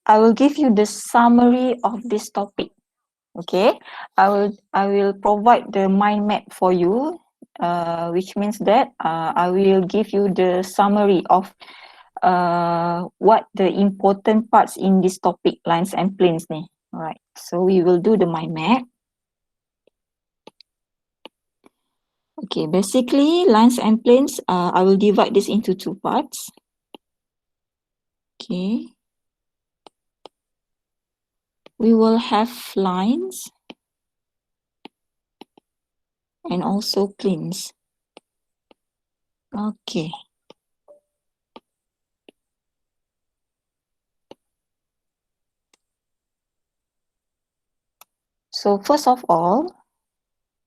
I will give you the summary of this topic. Okay, I will provide the mind map for you, which means that I will give you the summary of what the important parts in this topic, lines and planes ni. Alright, so we will do the mind map. Okay, basically lines and planes, I will divide this into two parts. Okay. We will have lines and also planes. Okay. So first of all,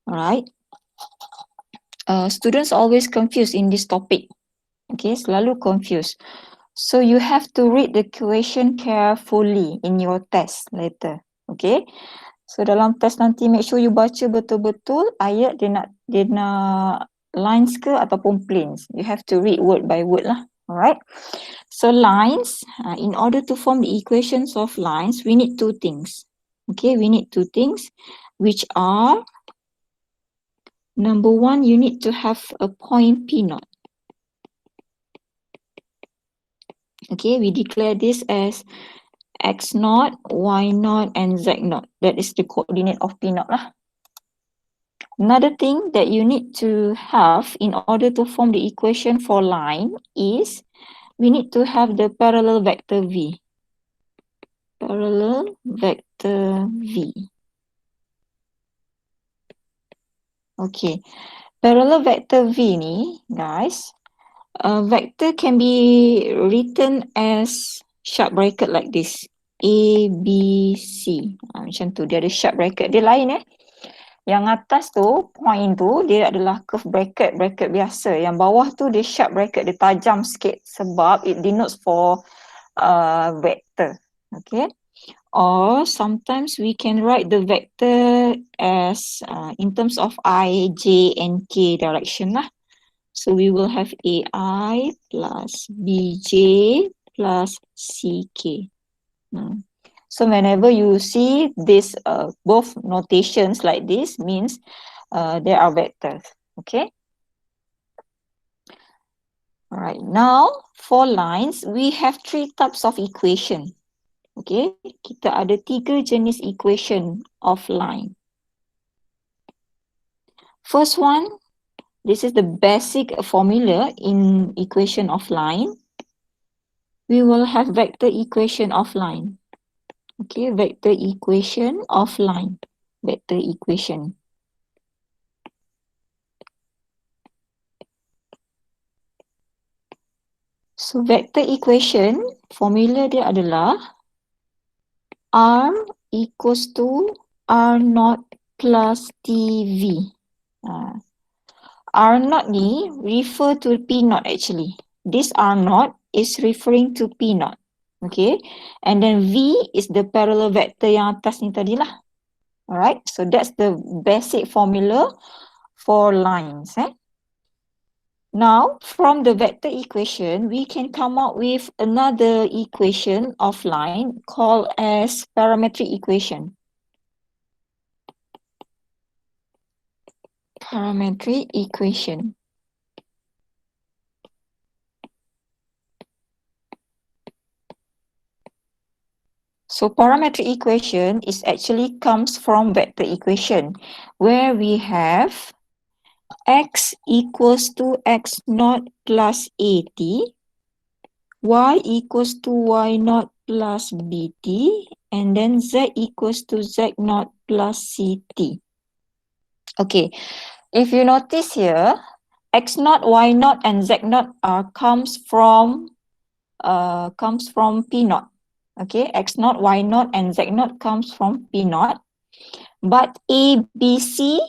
alright, students always confused in this topic. Okay, selalu confused. So you have to read the question carefully in your test later. Okay. So dalam test nanti make sure you baca betul-betul ayat dia nak lines ke ataupun planes. You have to read word by word lah. Alright. So lines, in order to form the equations of lines, we need two things. Okay, we need two things, which are, number one, you need to have a point P naught. Okay, we declare this as x naught, y naught, and z naught. That is the coordinate of P naught lah. Another thing that you need to have in order to form the equation for line is we need to have the parallel vector V. Parallel vector V. Okay, parallel vector V ni, guys, vector can be written as sharp bracket like this. A, B, C. Macam tu, dia ada sharp bracket. Dia lain Yang atas tu, point tu, dia adalah curve bracket, bracket biasa. Yang bawah tu dia sharp bracket, dia tajam sikit sebab it denotes for vector. Okay. Or sometimes we can write the vector as in terms of I, J and K direction lah. So we will have AI plus BJ plus CK. So whenever you see this both notations like this means there are vectors. Okay. Alright, now for lines we have three types of equation. Okay, kita ada tiga jenis equation of line. First one, this is the basic formula in equation of line. We will have vector equation of line. Okay, vector equation of line. Vector equation. So vector equation, formula dia adalah R equals to R naught plus TV. R naught ni refer to P naught actually. This R naught is referring to P naught. Okay. And then V is the parallel vector yang atas ni tadi lah. Alright. So that's the basic formula for lines. Now, from the vector equation, we can come up with another equation of line called as parametric equation. Parametric equation. So parametric equation is actually comes from vector equation where we have x equals to x naught plus at, y equals to y naught plus bt, and then z equals to z naught plus ct. Okay, if you notice here, x naught, y naught, and z naught comes from P naught. Okay, x naught, y naught, and z naught comes from P naught, but a, b, c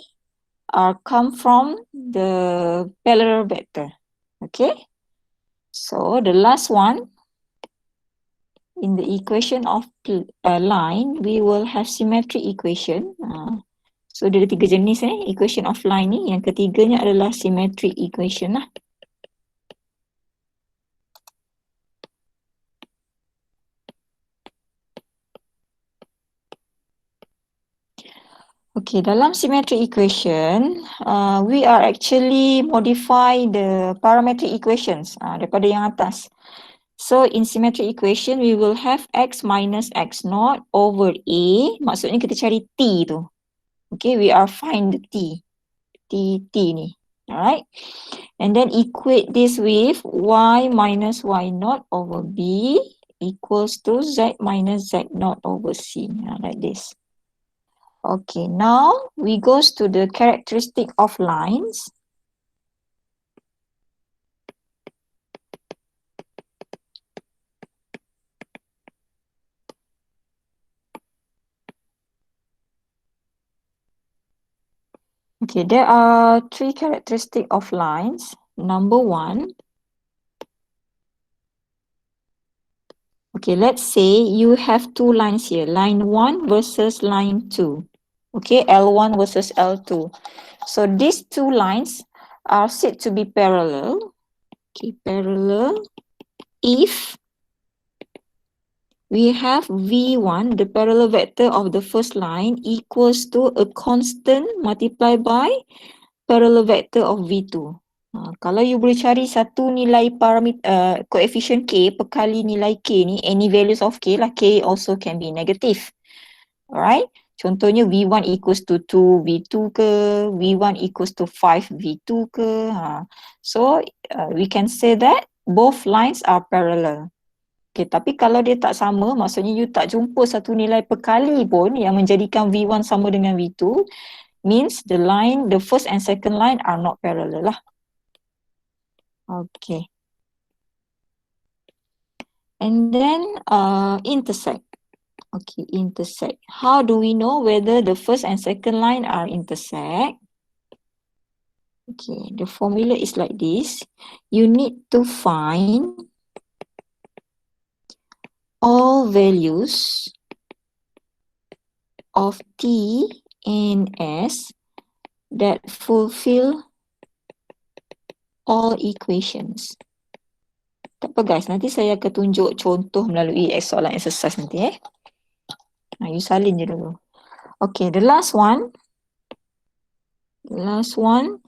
come from the parallel vector. Okay, so the last one in the equation of line, we will have symmetric equation. So ada tiga jenis equation of line ni. Yang ketiganya adalah symmetric equation lah. Okay, dalam symmetric equation, we are actually modify the parametric equations daripada yang atas. So in symmetric equation, we will have x minus x naught over a. Maksudnya kita cari t tu. Okay, we are find the t ni. Alright. And then equate this with y minus y naught over b equals to z minus z naught over c. Like this. Okay, now we goes to the characteristic of lines. Okay, there are three characteristics of lines. Number one, okay, let's say you have two lines here, line 1 versus line 2. Okay, L1 versus L2. So these two lines are said to be parallel. Okay, parallel if we have V1, the parallel vector of the first line, equals to a constant multiplied by parallel vector of V2. Kalau you boleh cari satu nilai parameter coefficient K perkali nilai K ni, any values of K lah, K also can be negative. Alright? Contohnya V1 equals to 2 V2 ke, V1 equals to 5 V2 ke. So we can say that both lines are parallel. Okay, tapi kalau dia tak sama, maksudnya you tak jumpa satu nilai perkali pun yang menjadikan V1 sama dengan V2, means the line, the first and second line are not parallel lah. Okay. And then intersect. Okay, intersect. How do we know whether the first and second line are intersect? Okay, the formula is like this. You need to find all values of T and S that fulfill all equations. Tak apa guys, nanti saya akan tunjuk contoh melalui soalan exercise nanti you salin je dulu. Okay, the last one. The last one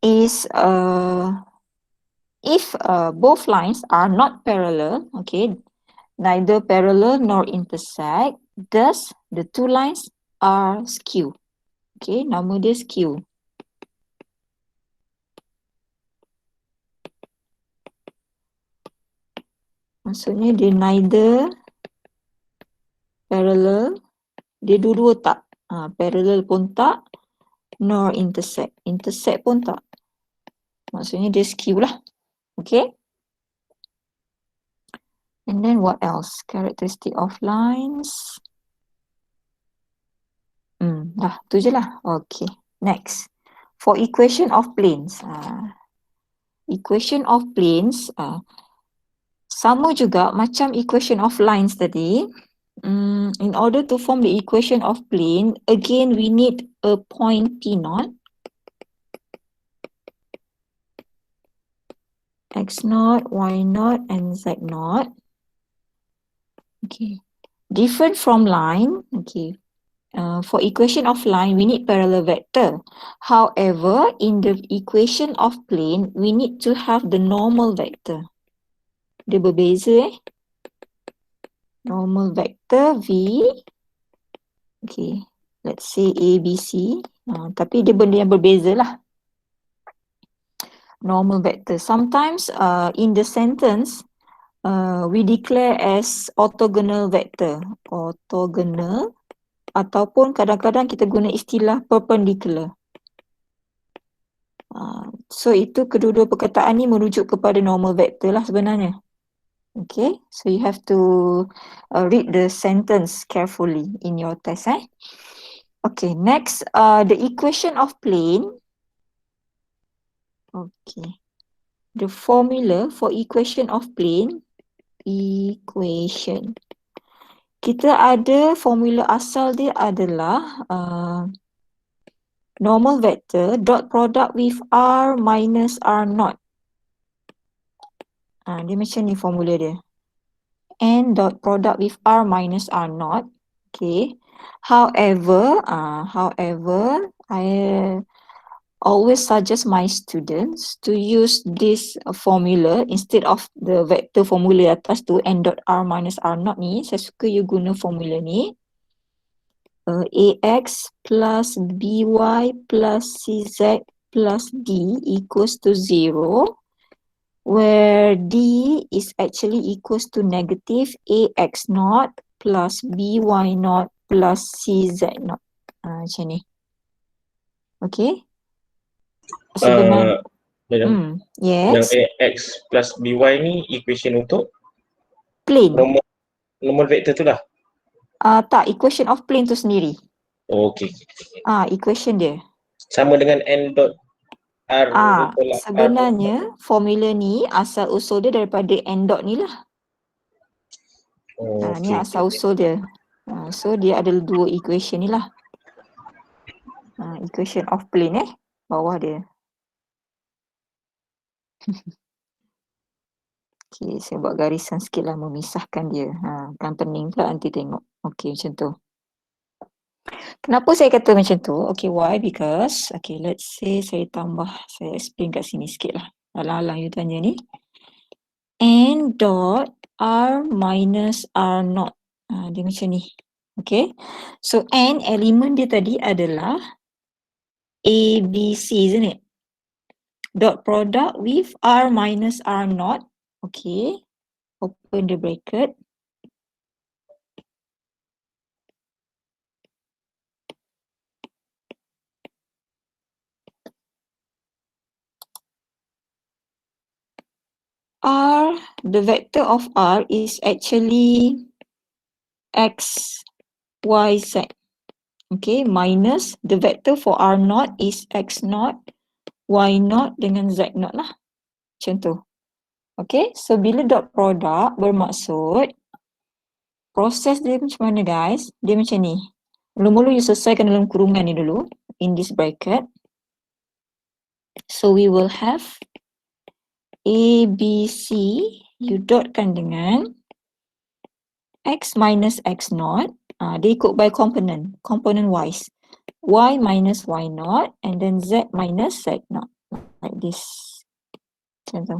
is if both lines are not parallel, okay, neither parallel nor intersect, thus the two lines are skew. Okay, nama dia skew. Maksudnya dia neither parallel, dia dua-dua tak. Parallel pun tak, nor intersect. Intersect pun tak. Maksudnya dia skew lah. Okay. And then what else? Characteristic of lines. Dah, tu je lah. Okay. Next. For equation of planes. Equation of planes. Sama juga macam equation of lines tadi. In order to form the equation of plane, again we need a point P naught. X naught, Y naught, and Z naught. Okay. Different from line. Okay. For equation of line, we need parallel vector. However, in the equation of plane, we need to have the normal vector. Dia berbeza Normal vector V. Okay. Let's say A, B, C. Tapi dia benda yang berbeza lah. Normal vector. Sometimes in the sentence, we declare as orthogonal vector. Orthogonal. Ataupun kadang-kadang kita guna istilah perpendicular. So itu kedua-dua perkataan ni merujuk kepada normal vector lah sebenarnya. Okay, so you have to read the sentence carefully in your test. Okay, next, the equation of plane. Okay, the formula for equation of plane. Equation. Kita ada formula asal dia adalah normal vector dot product with R minus R naught. Dia macam ni formula dia. N dot product with R minus R naught. Okay. However, I always suggest my students to use this formula instead of the vector formula atas tu n dot r minus r naught ni. Saya suka you guna formula ni. Ax plus by plus cz plus d equals to 0, where d is actually equals to negative ax naught plus by naught plus cz naught. Macam ni. Okay. Sebenarnya. Yang Yes. ax plus by ni equation untuk Plane. nombor vektor tu lah. Tak, equation of plane tu sendiri. Okay. Equation dia. Sama dengan n dot r. Sebenarnya formula ni asal usul dia daripada n dot ni lah. Ni asal usul dia. So dia ada dua equation ni lah. Equation of plane bawah dia. Okay, saya buat garisan sikit lah memisahkan dia. Kan pening pula nanti tengok. Okay, macam tu. Kenapa saya kata macam tu? Okay, why? Because, okay, let's say saya explain kat sini sikit lah. Alang-alang you tanya ni. N dot R minus R naught. Dia macam ni. Okay. So, N elemen dia tadi adalah A, B, C, isn't it? Dot product with R minus R naught. Okay. Open the bracket. R, the vector of R is actually X, Y, Z. Okay, minus the vector for R naught is X naught, Y naught dengan Z naught lah. Macam tu. Okay, so bila dot product bermaksud proses dia macam mana guys? Dia macam ni. Mula-mula you selesaikan dalam kurungan ni dulu, in this bracket. So we will have A, B, C, you dotkan dengan X minus X naught. Dia ikut by component wise. Y minus Y naught and then Z minus Z naught. Like this. Macam tu.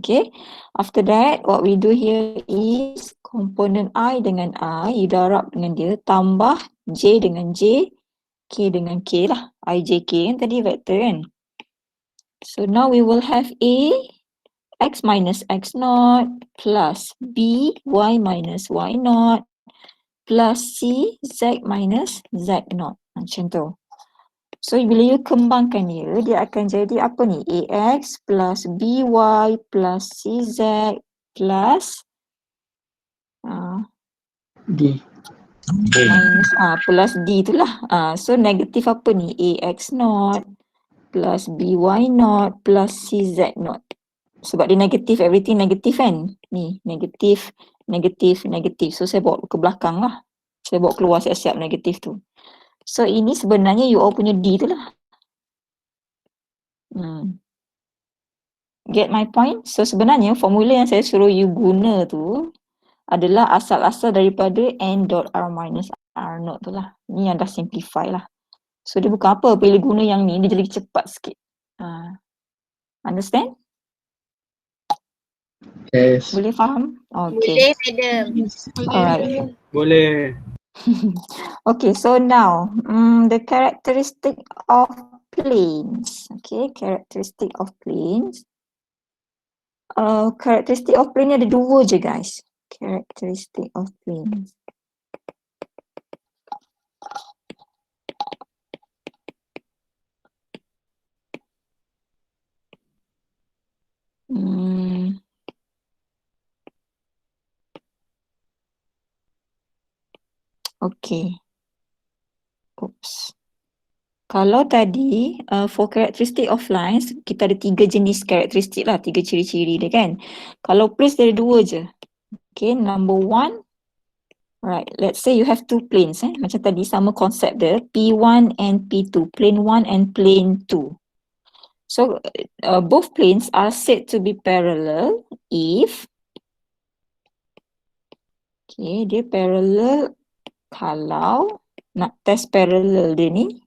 Okay. After that, what we do here is component I dengan I, you darab dengan dia, tambah J dengan J, K dengan K lah. I, J, K kan tadi vector kan. So now we will have A, X minus X naught plus B, Y minus Y naught plus C, Z minus Z naught. Macam tu. So bila you kembangkan dia akan jadi apa ni? AX plus BY plus CZ plus D. Minus plus D itulah. So negatif apa ni? AX naught plus BY naught plus CZ naught. Sebab dia negatif, everything negatif kan? Ni negatif, negatif, negatif. So saya bawa ke belakang lah. Saya bawa keluar siap-siap negatif tu. So ini sebenarnya you all punya D tu lah. Get my point? So sebenarnya formula yang saya suruh you guna tu adalah asal-asal daripada N dot R minus R naught tu lah. Ni yang dah simplify lah. So dia bukan apa, bila guna yang ni dia jadi cepat sikit. Understand? Yes. Boleh faham? Okay. Boleh, madam. Alright. Boleh. Okay, so now the characteristic of planes. Okay, characteristic of planes. Characteristic of plane ni ada dua je guys. Characteristic of planes. Okay. Oops. Kalau tadi for characteristic of lines, kita ada 3 jenis karakteristik lah, 3 ciri-ciri dia kan. Kalau planes dia ada 2 je. Okay, number 1. Right, let's say you have 2 planes macam tadi sama konsep dia, P1 and P2, plane 1 and plane 2. So both planes are said to be parallel if dia parallel kalau nak test parallel dia ni,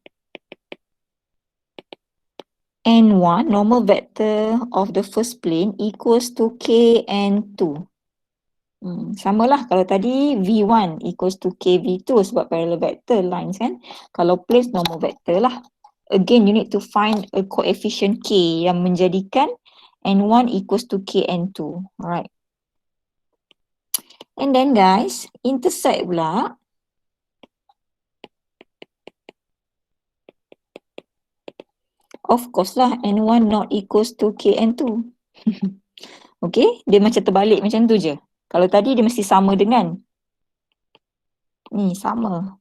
N1, normal vector of the first plane equals to Kn2. Samalah kalau tadi V1 equals to KV2 sebab parallel vector lines kan. Kalau planes normal vector lah. Again, you need to find a coefficient K yang menjadikan N1 equals to Kn2. Alright. And then guys, intersect pula. Of course lah, N1 not equals to Kn2. Okay, dia macam terbalik macam tu je. Kalau tadi dia mesti sama dengan. Ni sama.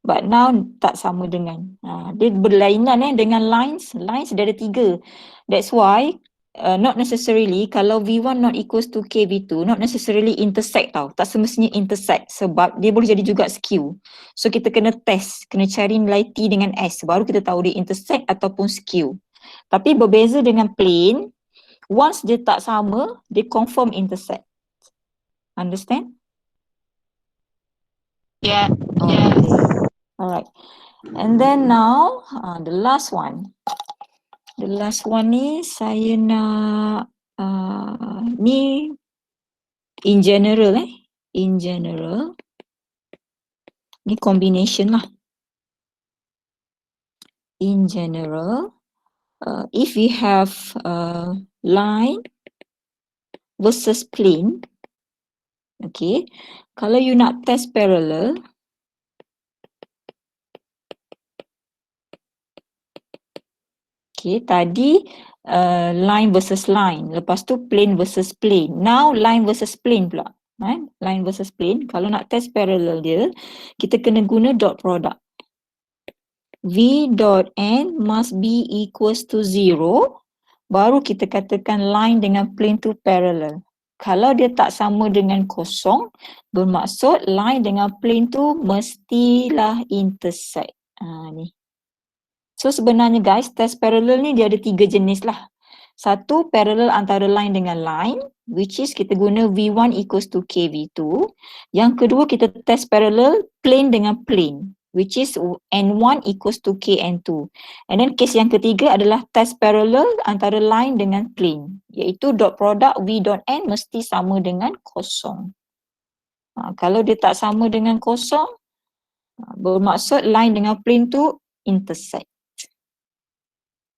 But now tak sama dengan. Dia berlainan dengan lines. Lines dia ada 3. That's why not necessarily kalau V1 not equals to KV2, not necessarily intersect tau. Tak semestinya intersect sebab dia boleh jadi juga skew. So kita kena test, kena cari nilai T dengan S baru kita tahu dia intersect ataupun skew. Tapi berbeza dengan plane, once dia tak sama, dia confirm intersect. Understand? Yeah. Okay. Alright. And then now, the last one. The last one ni saya nak ni in general In general. Ni combination lah. In general, if we have line versus plane, okay, kalau you nak test parallel, okay, tadi line versus line, lepas tu plane versus plane. Now line versus plane pula. Line versus plane, kalau nak test parallel dia, kita kena guna dot product. V dot N must be equals to 0, baru kita katakan line dengan plane tu parallel. Kalau dia tak sama dengan kosong, bermaksud line dengan plane tu mestilah intersect. Ni. So sebenarnya guys, test parallel ni dia ada 3 jenis lah. Satu, parallel antara line dengan line, which is kita guna V1 equals to KV2. Yang kedua, kita test parallel plane dengan plane, which is N1 equals to Kn2. And then case yang ketiga adalah test parallel antara line dengan plane, iaitu dot product V dot N mesti sama dengan kosong. Kalau dia tak sama dengan kosong, bermaksud line dengan plane tu intersect.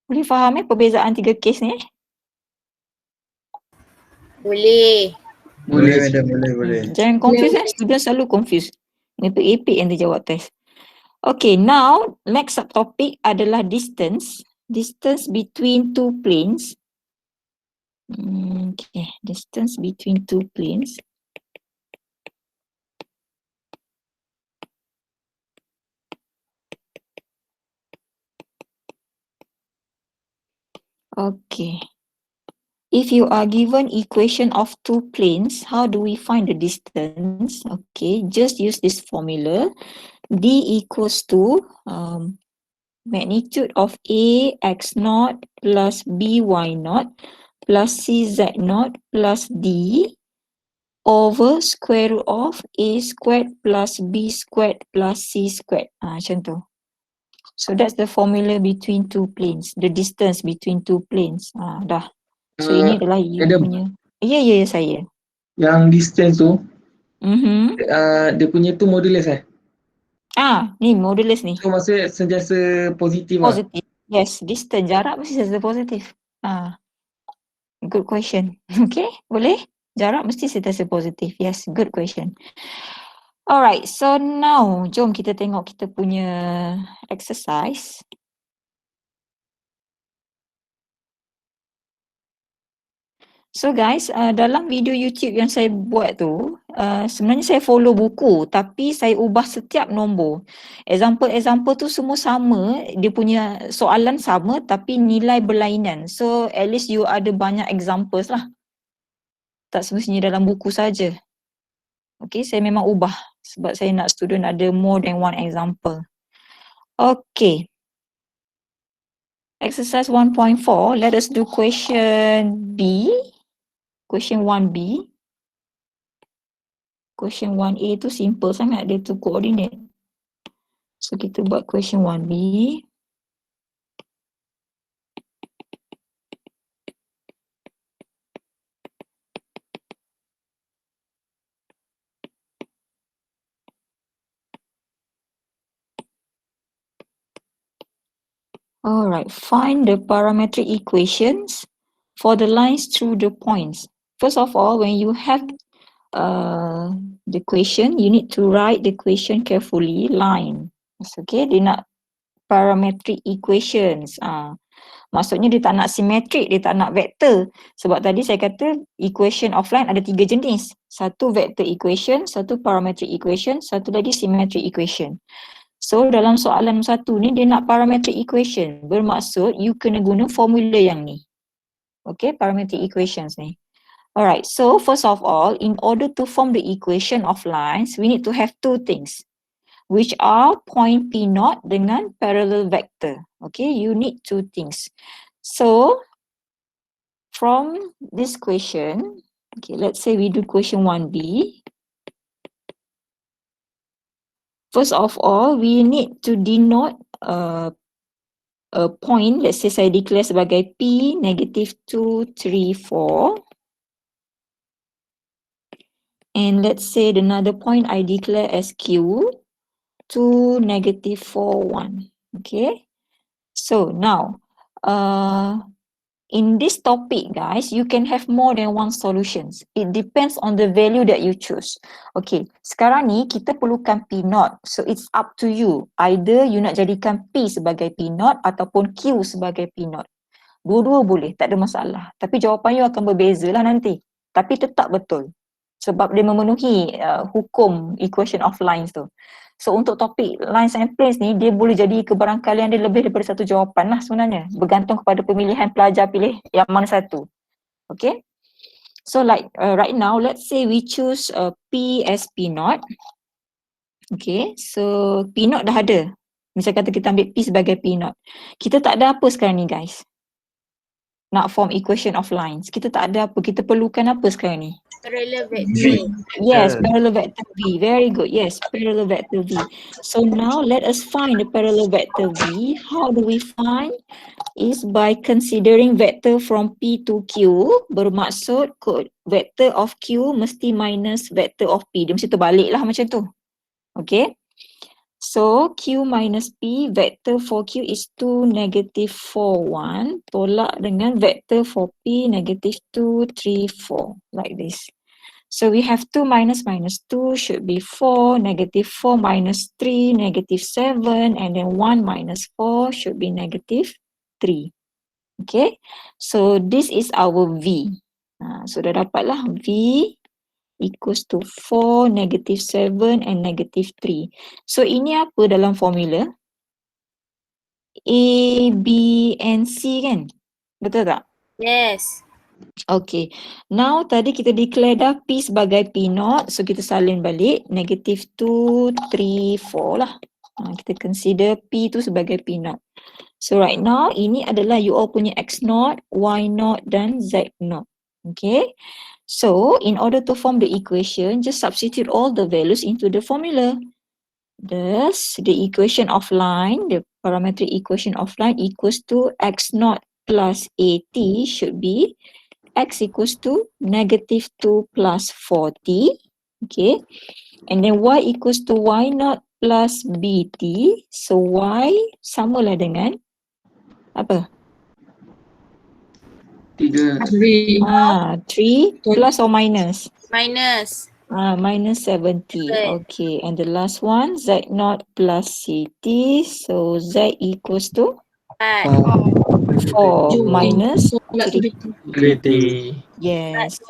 Boleh faham perbezaan 3 case ni? Boleh. Boleh madam, boleh. Jangan confuse student selalu confuse. Epik-epik yang dia jawab test. Okay, now next subtopic adalah distance. Distance between two planes. Okay, distance between two planes. Okay. If you are given equation of two planes, how do we find the distance? Okay, just use this formula. D equals to magnitude of A x naught plus B y naught plus C z naught plus D over square root of A squared plus B squared plus C squared. Macam tu. So that's the formula between two planes, the distance between two planes. Dah. So ini adalah you punya. Ya, saya. Yang distance tu, Mhm. dia punya tu modulus Ni modulus ni. So maksudnya sentiasa positif lah. Positif. Yes, distance, jarak mesti sentiasa positif. Good question. Okay, boleh? Jarak mesti sentiasa positif. Yes, good question. Alright, so now jom kita tengok kita punya exercise. So guys, dalam video YouTube yang saya buat tu, sebenarnya saya follow buku tapi saya ubah setiap nombor. Example tu semua sama, dia punya soalan sama tapi nilai berlainan. So at least you ada banyak examples lah. Tak semestinya dalam buku saja. Okay, saya memang ubah sebab saya nak student ada more than one example. Okay. Exercise 1.4, let us do question B. Question 1B. Question 1A tu simple sangat, dia tu coordinate. So kita buat question 1B. Alright, find the parametric equations for the lines through the points. First of all, when you have the equation, you need to write the equation carefully, line. Okay, dia nak parametric equations. Maksudnya dia tak nak symmetric, dia tak nak vektor. Sebab tadi saya kata equation of line ada 3 jenis. Satu vector equation, satu parametric equation, satu lagi symmetric equation. So dalam soalan satu ni dia nak parametric equation. Bermaksud you kena guna formula yang ni. Okay, parametric equations ni. Alright, so first of all, in order to form the equation of lines, we need to have two things, which are point P naught dengan parallel vector. Okay, you need two things. So from this question, okay, let's say we do question 1B. First of all, we need to denote a point. Let's say saya declare sebagai P negative 2, 3, 4. And let's say another point I declare as Q 2, negative 4, 1. Okay. So now, in this topic, guys, you can have more than one solutions. It depends on the value that you choose. Okay, sekarang ni kita perlukan P naught. So it's up to you. Either you nak jadikan P sebagai P naught ataupun Q sebagai P naught. Dua-dua boleh, tak ada masalah. Tapi jawapan you akan berbeza lah nanti. Tapi tetap betul. Sebab dia memenuhi hukum equation of lines tu. So untuk topik lines and planes ni, dia boleh jadi kebarangkalian dia lebih daripada satu jawapan lah sebenarnya. Bergantung kepada pemilihan pelajar pilih yang mana satu. Okay. So like right now, let's say we choose P as P naught. Okay. So P naught dah ada. Misal kata kita ambil P sebagai P naught. Kita tak ada apa sekarang ni guys. Nak form equation of lines. Kita tak ada apa. Kita perlukan apa sekarang ni? Parallel vector. Yes, parallel vector V. Very good. Yes, parallel vector V. So now let us find the parallel vector V. How do we find? Is by considering vector from P to Q. Bermaksud vector of Q mesti minus vector of P. Dia mesti terbalik lah macam tu. Okay. So Q minus P, vector for Q is 2, negative 4, 1. Tolak dengan vector for P, negative 2, 3, 4. Like this. So we have 2 minus minus 2 should be 4, negative 4 minus 3, negative 7, and then 1 minus 4 should be negative 3. Okay. So this is our V. So dah dapatlah V equals to 4, negative 7 and negative 3. So ini apa dalam formula? A, B and C kan? Betul tak? Yes. Okay. Now tadi kita declare dah P sebagai P naught. So kita salin balik. Negative 2, 3, 4 lah. Kita consider P tu sebagai P naught. So right now ini adalah you all punya X naught, Y naught dan Z naught. Okay. So, in order to form the equation, just substitute all the values into the formula. Thus, the equation of line, the parametric equation of line equals to x naught plus at should be x equals to negative 2 plus 4t. Okay. And then y equals to y naught plus bt. So, y samalah dengan apa? 3. 3 plus or minus? Minus. Minus 70. Okay. Okay. And the last one, z naught plus ct. So z equals to 4 minus 3. 3. Yes.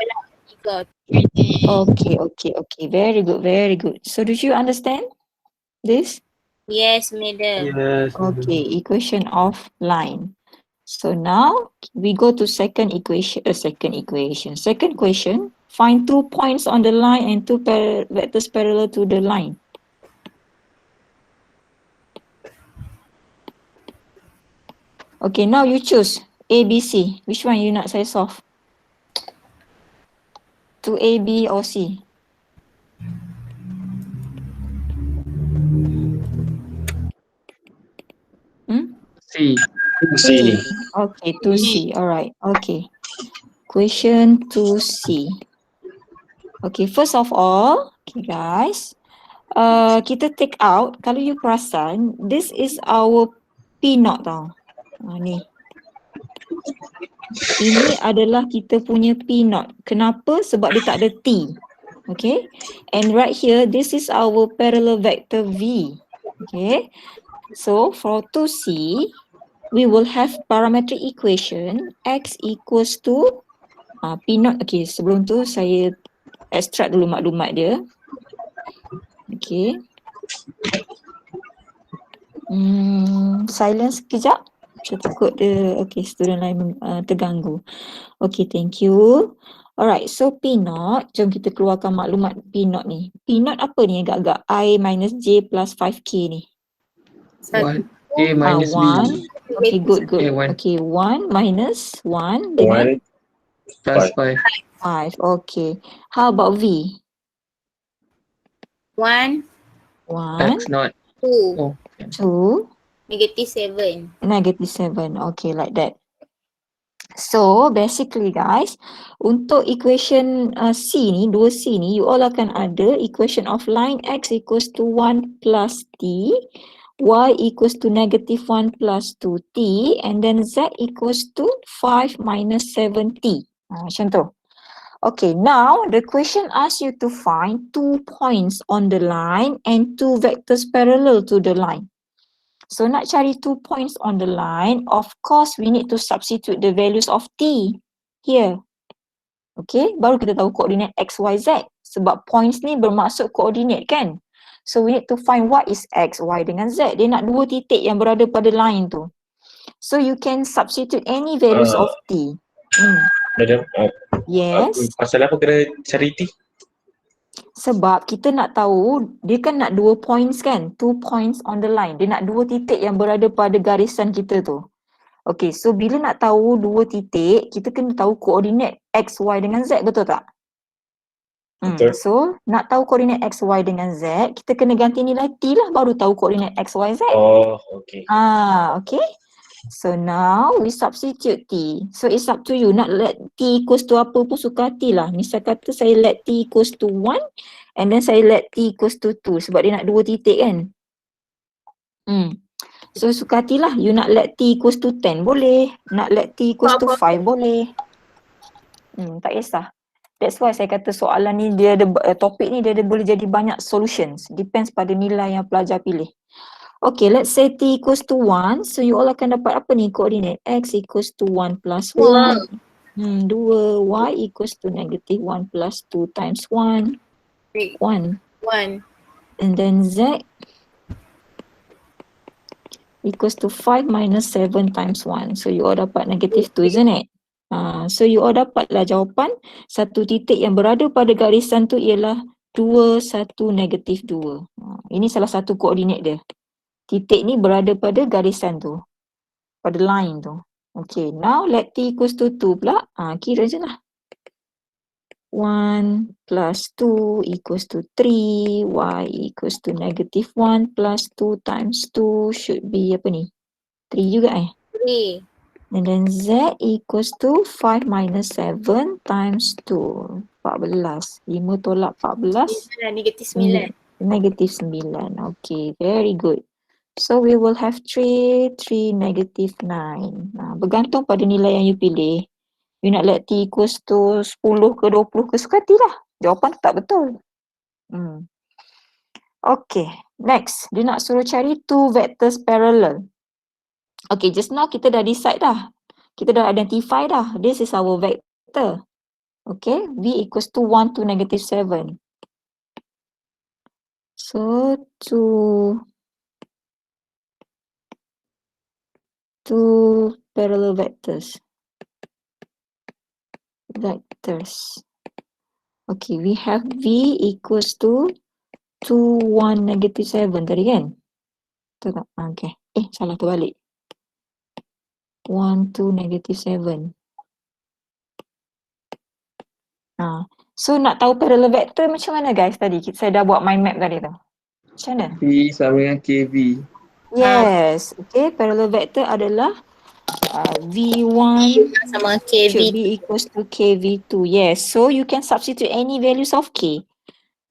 3. Okay. Very good, very good. So did you understand this? Yes, madam. Okay, equation of line. So now we go to second question. Find 2 points on the line and 2 vectors parallel to the line. Okay, now you choose A, B, C. Which one you nak saya solve? 2A, B or C? C. C. Okay, 2C. Alright. Okay. Question 2C. Okay, first of all, okay guys, kita take out, kalau you perasan, this is our P naught tau. Ni. Ini adalah kita punya P naught. Kenapa? Sebab dia tak ada T. Okay. And right here, this is our parallel vector V. Okay. So for 2C, we will have parametric equation X equals to P naught. Okay, sebelum tu saya extract dulu maklumat dia. Okay. Silence sekejap. Saya takut dia, okay, student lain terganggu. Okay, thank you. Alright, so P naught, jom kita keluarkan maklumat P naught ni. P naught apa ni agak-agak? I minus J plus 5K ni. 1 A minus B. 1. Okay, good. A, 1 Okay, 1 minus 1 dengan 1 plus 5. 5. Okay. How about V? 1, 1, X not. 2, Oh. 2, negative 7. negative 7. Okay, like that. So basically guys, untuk equation C ni, 2C ni, you all akan ada equation of line X equals to 1 plus T, Y equals to negative 1 plus 2T, and then Z equals to 5 minus 7T. Macam tu. Okay, now the question asks you to find 2 points on the line and 2 vectors parallel to the line. So nak cari 2 points on the line, of course we need to substitute the values of T here. Okay, baru kita tahu koordinat X, Y, Z. Sebab points ni bermaksud koordinat kan. So we need to find what is X, Y dengan Z. Dia nak 2 titik yang berada pada line tu. So you can substitute any values of T. Madam, Yes. pasal apa kena cari T? Sebab kita nak tahu, dia kan nak 2 points kan, 2 points on the line. Dia nak 2 titik yang berada pada garisan kita tu. Okay, so bila nak tahu 2 titik, kita kena tahu koordinat X, Y dengan Z, betul tak? Betul. So, nak tahu koordinat X, Y dengan Z, kita kena ganti nilai T lah, baru tahu koordinat X, Y, Z. Oh, okay. Okay. So now we substitute T. So it's up to you. Nak let T equals to apa pun suka hati lah. Misal kata saya let T equals to 1 and then saya let T equals to 2 sebab dia nak 2 titik kan. So suka hatilah. You nak let T equals to 10 boleh. Nak let T equals to 5 boleh. Tak kisah. That's why saya kata soalan ni dia ada, topik ni dia ada boleh jadi banyak solutions. Depends pada nilai yang pelajar pilih. Okay, let's say T equals to 1. So you all akan dapat apa ni koordinat? X equals to 1 plus 1. 2. Y equals to negative 1 plus 2 times 1. 1. 1. And then Z equals to 5 minus 7 times 1. So you all dapat negative 2, isn't it? So you all dapatlah jawapan. Satu titik yang berada pada garisan tu ialah 2, 1, negative 2. Ini salah satu koordinat dia. Titik ni berada pada garisan tu. Pada line tu. Okay, now let T equals to 2 pula. Kira je lah. 1 plus 2 equals to 3. Y equals to negative 1 plus 2 times 2 should be apa ni? 3 juga 3. And then Z equals to 5 minus 7 times 2. 14. 5 tolak 14. Negatif 9. Negative 9. Okay, very good. So we will have 3, 3, negative 9. Bergantung pada nilai yang you pilih. You nak let T equals to 10 ke 20 ke suka hati lah. Jawapan tak betul. Okay, next. Dia nak suruh cari 2 vectors parallel. Okay, just now kita dah decide dah. Kita dah identify dah. This is our vector. Okay, V equals to 1 to negative 7. So, 2 parallel vectors. Okay, we have V equals to 2, 1, negative 7 tadi kan? Betul tak? Okay. Salah terbalik. 1, 2, negative 7. So nak tahu parallel vector macam mana guys tadi? Saya dah buat mind map tadi tu. Macam mana? V sama dengan KV. Yes. Okay, parallel vector adalah V1 Sama should KV. be equals to KV2. Yes, so you can substitute any values of K.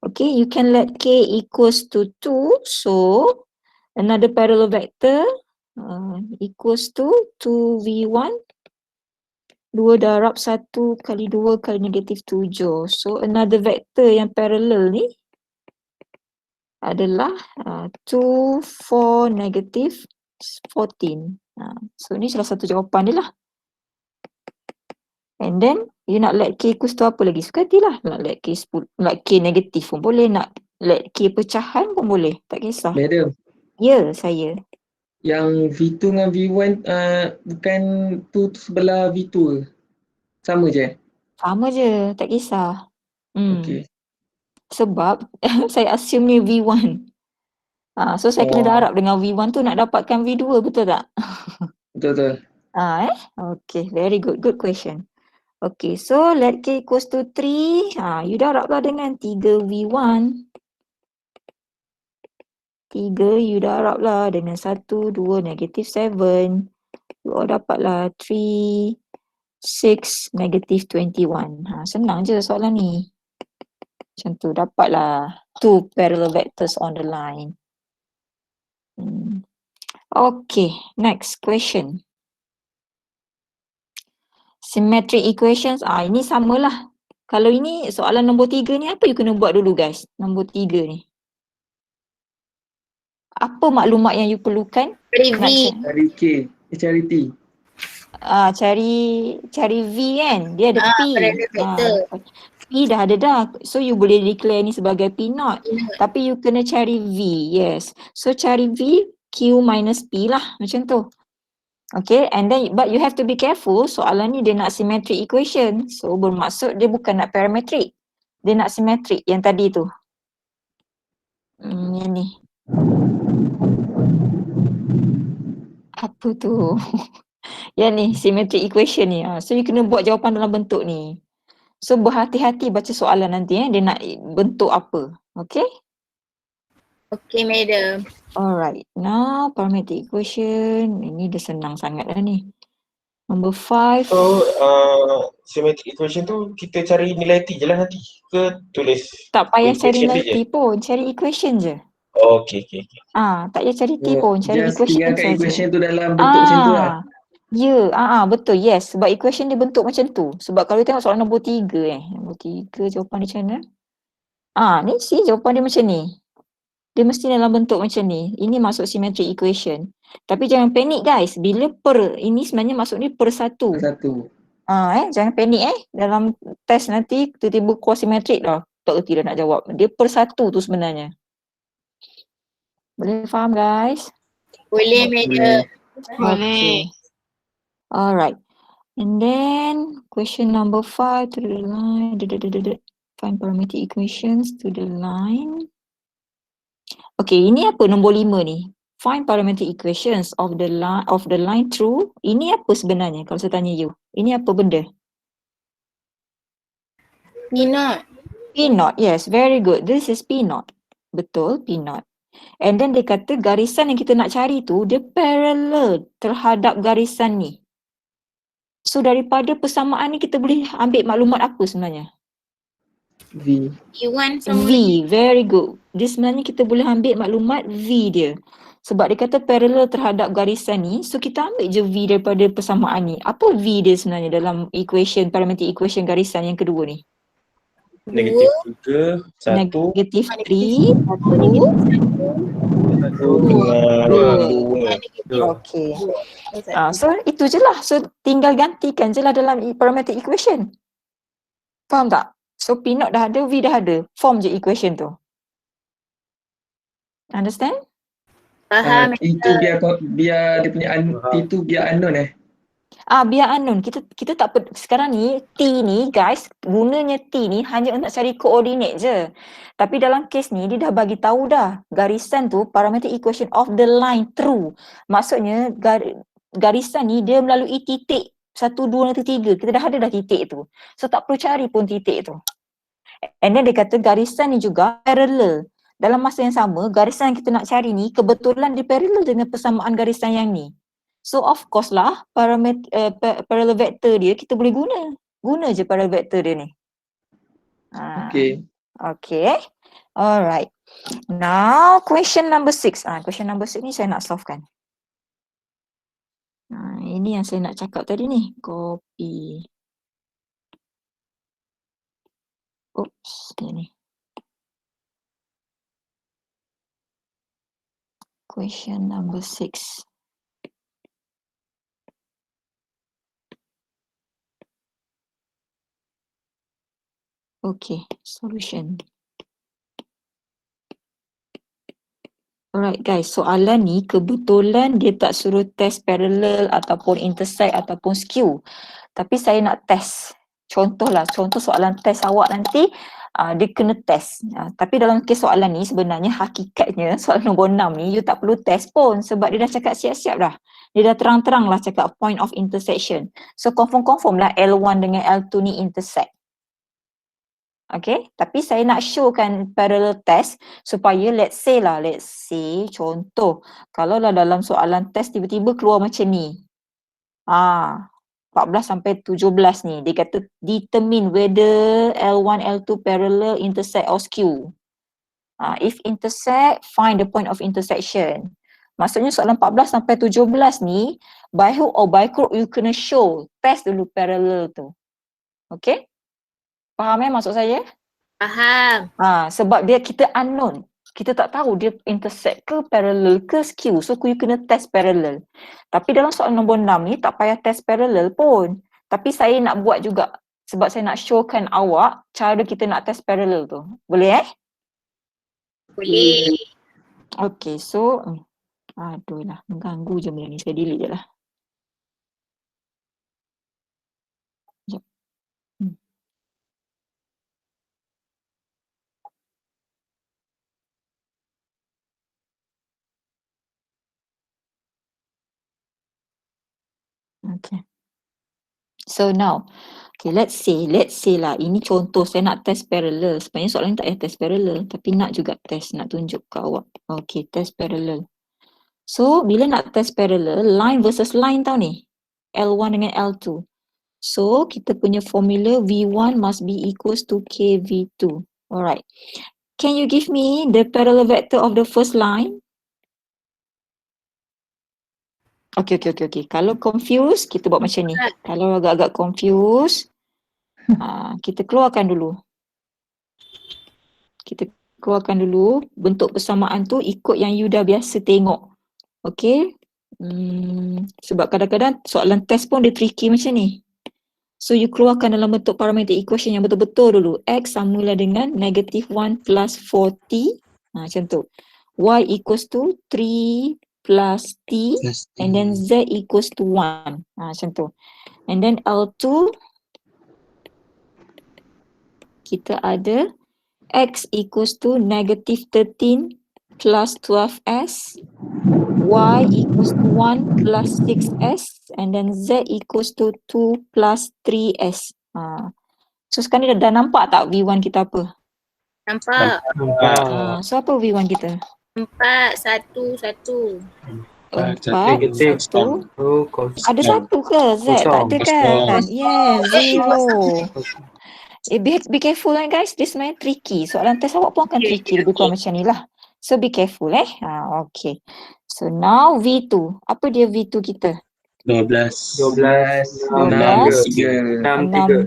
Okay, you can let K equals to 2. So another parallel vector equals to 2V1. 2 darab 1 kali 2 kali negatif 7. So another vector yang parallel ni adalah 2, 4, negative 14. So ni salah satu jawapan dia lah. And then you nak let K equals to apa lagi? Suka hatilah. Nak let K 10, nak K negatif pun boleh. Nak let K pecahan pun boleh. Tak kisah. Madam, Ya, saya. yang V2 dengan V1 bukan tu sebelah V2 ke? Sama je? Sama je. Tak kisah. Okey. Sebab saya assume ni V1. So saya kena darab dengan V1 tu nak dapatkan V2. Betul tak? Betul. Okay, very good. Good question. Okay, so let K equals to 3. You darablah dengan 3V1. 3 you darablah dengan 1, 2, negative 7. You all dapatlah 3, 6, negative 21. Senang je soalan ni. Macam tu, dapatlah 2 parallel vectors on the line. Okay, next question. Symmetric equations, ini samalah. Kalau ini soalan nombor 3 ni, apa you kena buat dulu guys? Nombor 3 ni. Apa maklumat yang you perlukan? Cari V. Cari K, cari T. Cari V kan? Dia ada P. Parallel vector. P dah ada dah. So you boleh declare ni sebagai P naught. Tapi you kena cari V. Yes. So cari V, Q minus P lah. Macam tu. Okay, and then but you have to be careful. Soalan ni dia nak symmetric equation. So bermaksud dia bukan nak parametric. Dia nak symmetric yang tadi tu. Yang ni. Apa tu? Yang ni, symmetric equation ni. So you kena buat jawapan dalam bentuk ni. So berhati-hati baca soalan nanti dia nak bentuk apa. Okay? Okay, madam. Alright, now parametric equation. Ini dah senang sangat dah ni. Number 5. So, symmetric equation tu kita cari nilai T je lah nanti ke tulis? Tak payah cari equation nilai je? T pun, cari equation je. Okay. Tak payah cari T pun, cari Just equation tinggalkan saja. equation tu dalam bentuk macam tu lah. Ya, betul, yes. Sebab equation dia bentuk macam tu. Sebab kalau tengok soalan nombor 3 Nombor 3 jawapan dia macam mana? Ni see jawapan dia macam ni. Dia mesti dalam bentuk macam ni. Ini masuk symmetric equation. Tapi jangan panik guys. Bila ini sebenarnya masuk ni per 1. Jangan panik Dalam test nanti tiba-tiba keluar symmetric dah. Tak erti dah nak jawab. Dia per 1 tu sebenarnya. Boleh faham guys? Boleh, madam. Okay. Alright. And then question number 5 to the line. Find parametric equations to the line. Okay, ini apa nombor 5 ni? Find parametric equations of the line through. Ini apa sebenarnya kalau saya tanya you? Ini apa benda? P naught. P naught, yes, very good. This is P naught. Betul, P naught. And then dia kata garisan yang kita nak cari tu dia parallel terhadap garisan ni. So daripada persamaan ni kita boleh ambil maklumat apa sebenarnya? V. V1 sama V, very good. Dia sebenarnya kita boleh ambil maklumat V dia. Sebab dia kata parallel terhadap garisan ni, so kita ambil je V daripada persamaan ni. Apa V dia sebenarnya dalam equation, parametric equation garisan yang kedua ni? Negatif 3, 1. Negatif 3, 1, 2. Okay. So itu je lah. So tinggal gantikan je lah dalam parametric equation. Faham tak? So P naught dah ada, V dah ada. Form je equation tu. Understand? Faham. Itu biar dia punya itu biar unknown Biar unknown. Kita tak sekarang ni T ni guys, gunanya T ni hanya untuk cari koordinat je. Tapi dalam kes ni dia dah bagi tahu dah garisan tu parametric equation of the line through. Maksudnya garisan ni dia melalui titik 1, 2 dan 3. Kita dah ada dah titik tu. So tak perlu cari pun titik tu. And then dia kata garisan ni juga parallel dalam masa yang sama, garisan yang kita nak cari ni kebetulan dia parallel dengan persamaan garisan yang ni. So of course lah parallel vector dia kita boleh guna je parallel vector dia ni. Okay. Okay. Alright. Now question number 6. Question number 6 ni saya nak solvekan. Ini yang saya nak cakap tadi ni. Copy. Oops, ni. Question number 6. Okay, solution. Alright guys, soalan ni kebetulan dia tak suruh test parallel ataupun intersect ataupun skew. Tapi saya nak test. Contoh soalan test awak nanti dia kena test. Tapi dalam kes soalan ni sebenarnya hakikatnya soalan nombor 6 ni you tak perlu test pun sebab dia dah cakap siap-siap dah. Dia dah terang-terang lah cakap point of intersection. So confirm lah L1 dengan L2 ni intersect. Okay, tapi saya nak showkan parallel test supaya let's say contoh kalau lah dalam soalan test tiba-tiba keluar macam ni 14 sampai 17 ni dia kata determine whether L1, L2 parallel, intersect or skew. If intersect, find the point of intersection. Maksudnya soalan 14 sampai 17 ni by hook or by crook you kena show, test dulu parallel tu. Okay? Faham maksud saya? Faham. Sebab kita unknown. Kita tak tahu dia intersect ke parallel ke skew. So you kena test parallel. Tapi dalam soalan nombor 6 ni tak payah test parallel pun. Tapi saya nak buat juga. Sebab saya nak showkan awak cara kita nak test parallel tu. Boleh Boleh. Okay, so aduh lah, mengganggu je benda ni. Saya delete je lah. Sekejap. Okay. So now, okay, let's say lah, ini contoh saya nak test parallel. Sebenarnya soalan ni tak payah test parallel, tapi nak juga test, nak tunjuk ke awak. Okay, test parallel. So, bila nak test parallel, line versus line tau ni. L1 dengan L2. So, kita punya formula V1 must be equals to KV2. Alright. Can you give me the parallel vector of the first line? Okay. Kalau confused, kita buat macam ni. Kalau agak-agak confused, kita keluarkan dulu. Bentuk persamaan tu ikut yang you dah biasa tengok. Okay. Sebab kadang-kadang soalan test pun dia tricky macam ni. So you keluarkan dalam bentuk parametric equation yang betul-betul dulu. X samalah dengan -1 plus 4t. Macam tu. Y equals to 3 plus t and then Z equals to 1. Macam tu. And then L2 kita ada X equals to -13 plus 12s, Y equals to 1 plus 6s and then Z equals to 2 plus 3s. So sekarang ni dah nampak tak V1 kita apa? Nampak. So apa V1 kita? 4, 1, 1. 4, 1. Ada satu ke Z? Tak ada kan? Yes, 0. Be careful lah guys, this sebenarnya tricky. Soalan test awak pun akan tricky, lebih kurang macam ni lah. So be careful okay. So now V2, apa dia V2 kita? 12. 63. Alright.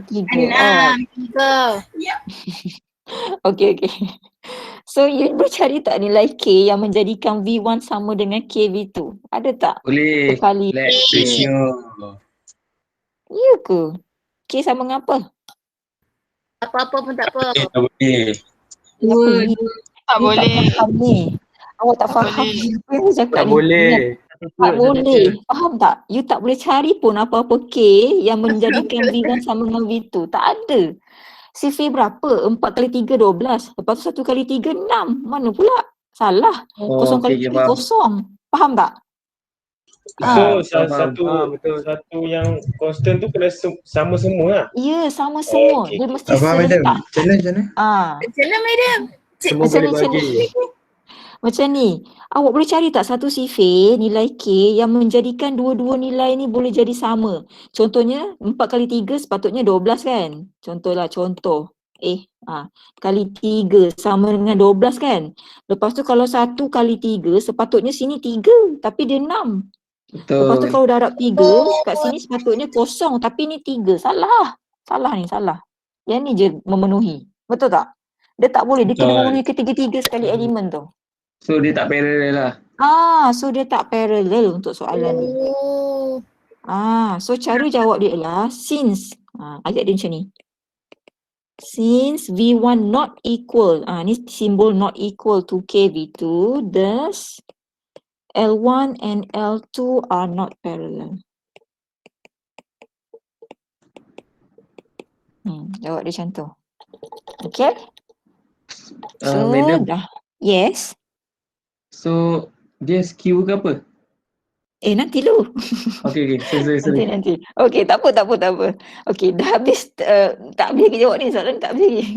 3. Okay. So you boleh cari tak nilai K yang menjadikan V1 sama dengan K V2? Ada tak? Boleh. Kali ratio. Ya ke? K sama dengan apa? Apa-apa pun tak apa. Tak boleh. Tak boleh. Awak tak faham ni. Apa yang saya cakap ni? Tak boleh. Faham tak? You tak boleh cari pun apa-apa K yang menjadikan V1 sama dengan V2. Tak ada. CV berapa? 4 kali 3, 12. Lepas tu 1 kali 3, 6. Mana pula? Salah. 0 kali 3, kosong. Faham tak? So satu yang constant tu kena sama semua lah. Ya, sama semua. Okay. Dia mesti serentak. Macam mana? Macam mana, madam? Semua Macam boleh ni, macam bagi. ni. Macam ni. Awak boleh cari tak satu sifar nilai K yang menjadikan dua-dua nilai ni boleh jadi sama. Contohnya 4 kali 3 sepatutnya 12 kan. Contoh. Kali 3 sama dengan 12 kan. Lepas tu kalau 1 kali 3 sepatutnya sini 3 tapi dia 6. Lepas tu Betul. kalau darab 3 kat sini sepatutnya kosong tapi ni 3. Salah. Salah. Yang ni je memenuhi. Betul tak? Dia tak boleh. Dia kena Betul. memenuhi ketiga-tiga sekali elemen tu. So dia tak parallel lah. So dia tak parallel untuk soalan ni. Oh. So cara jawab dia ialah since ayat dia macam ni. Since V1 not equal, ni simbol not equal to KV2, thus L1 and L2 are not parallel. Jawab dia macam tu. Okay? So Madam, dah. Yes. so dia skew ke apa? Nanti lu. Okay. Sorry. Nanti. Okey, tak apa. Okey, dah habis, tak habis lagi jawab ni, soalan tak habis lagi.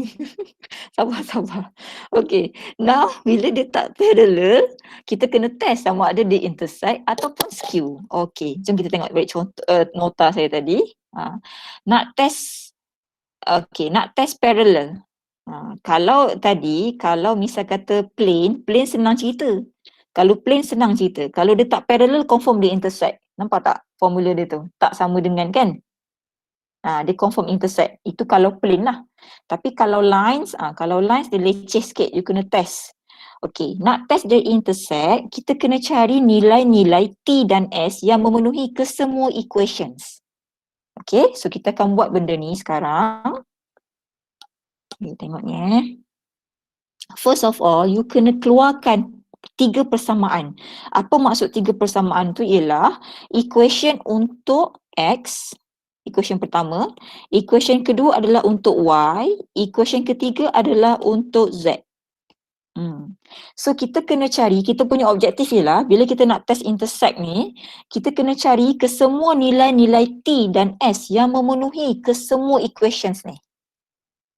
Sabar. Okey, now bila dia tak parallel, kita kena test sama ada dia intersect ataupun skew. Okey, jom kita tengok balik contoh nota saya tadi. Nak test parallel. Kalau misal kata plane senang cerita. Kalau plane senang cerita. Kalau dia tak parallel, confirm dia intersect. Nampak tak formula dia tu? Tak sama dengan kan? Dia confirm intersect. Itu kalau plane lah. Tapi kalau lines dia leceh sikit. You kena test. Okay, nak test dia intersect, kita kena cari nilai-nilai T dan S yang memenuhi kesemua equations. Okay, so kita akan buat benda ni sekarang. Okay, tengok ni. First of all, you kena keluarkan 3 persamaan. Apa maksud 3 persamaan tu ialah equation untuk X, equation pertama, equation kedua adalah untuk Y, equation ketiga adalah untuk Z. So kita kena cari, kita punya objektif ialah bila kita nak test intersect ni, kita kena cari kesemua nilai-nilai T dan S yang memenuhi kesemua equations ni.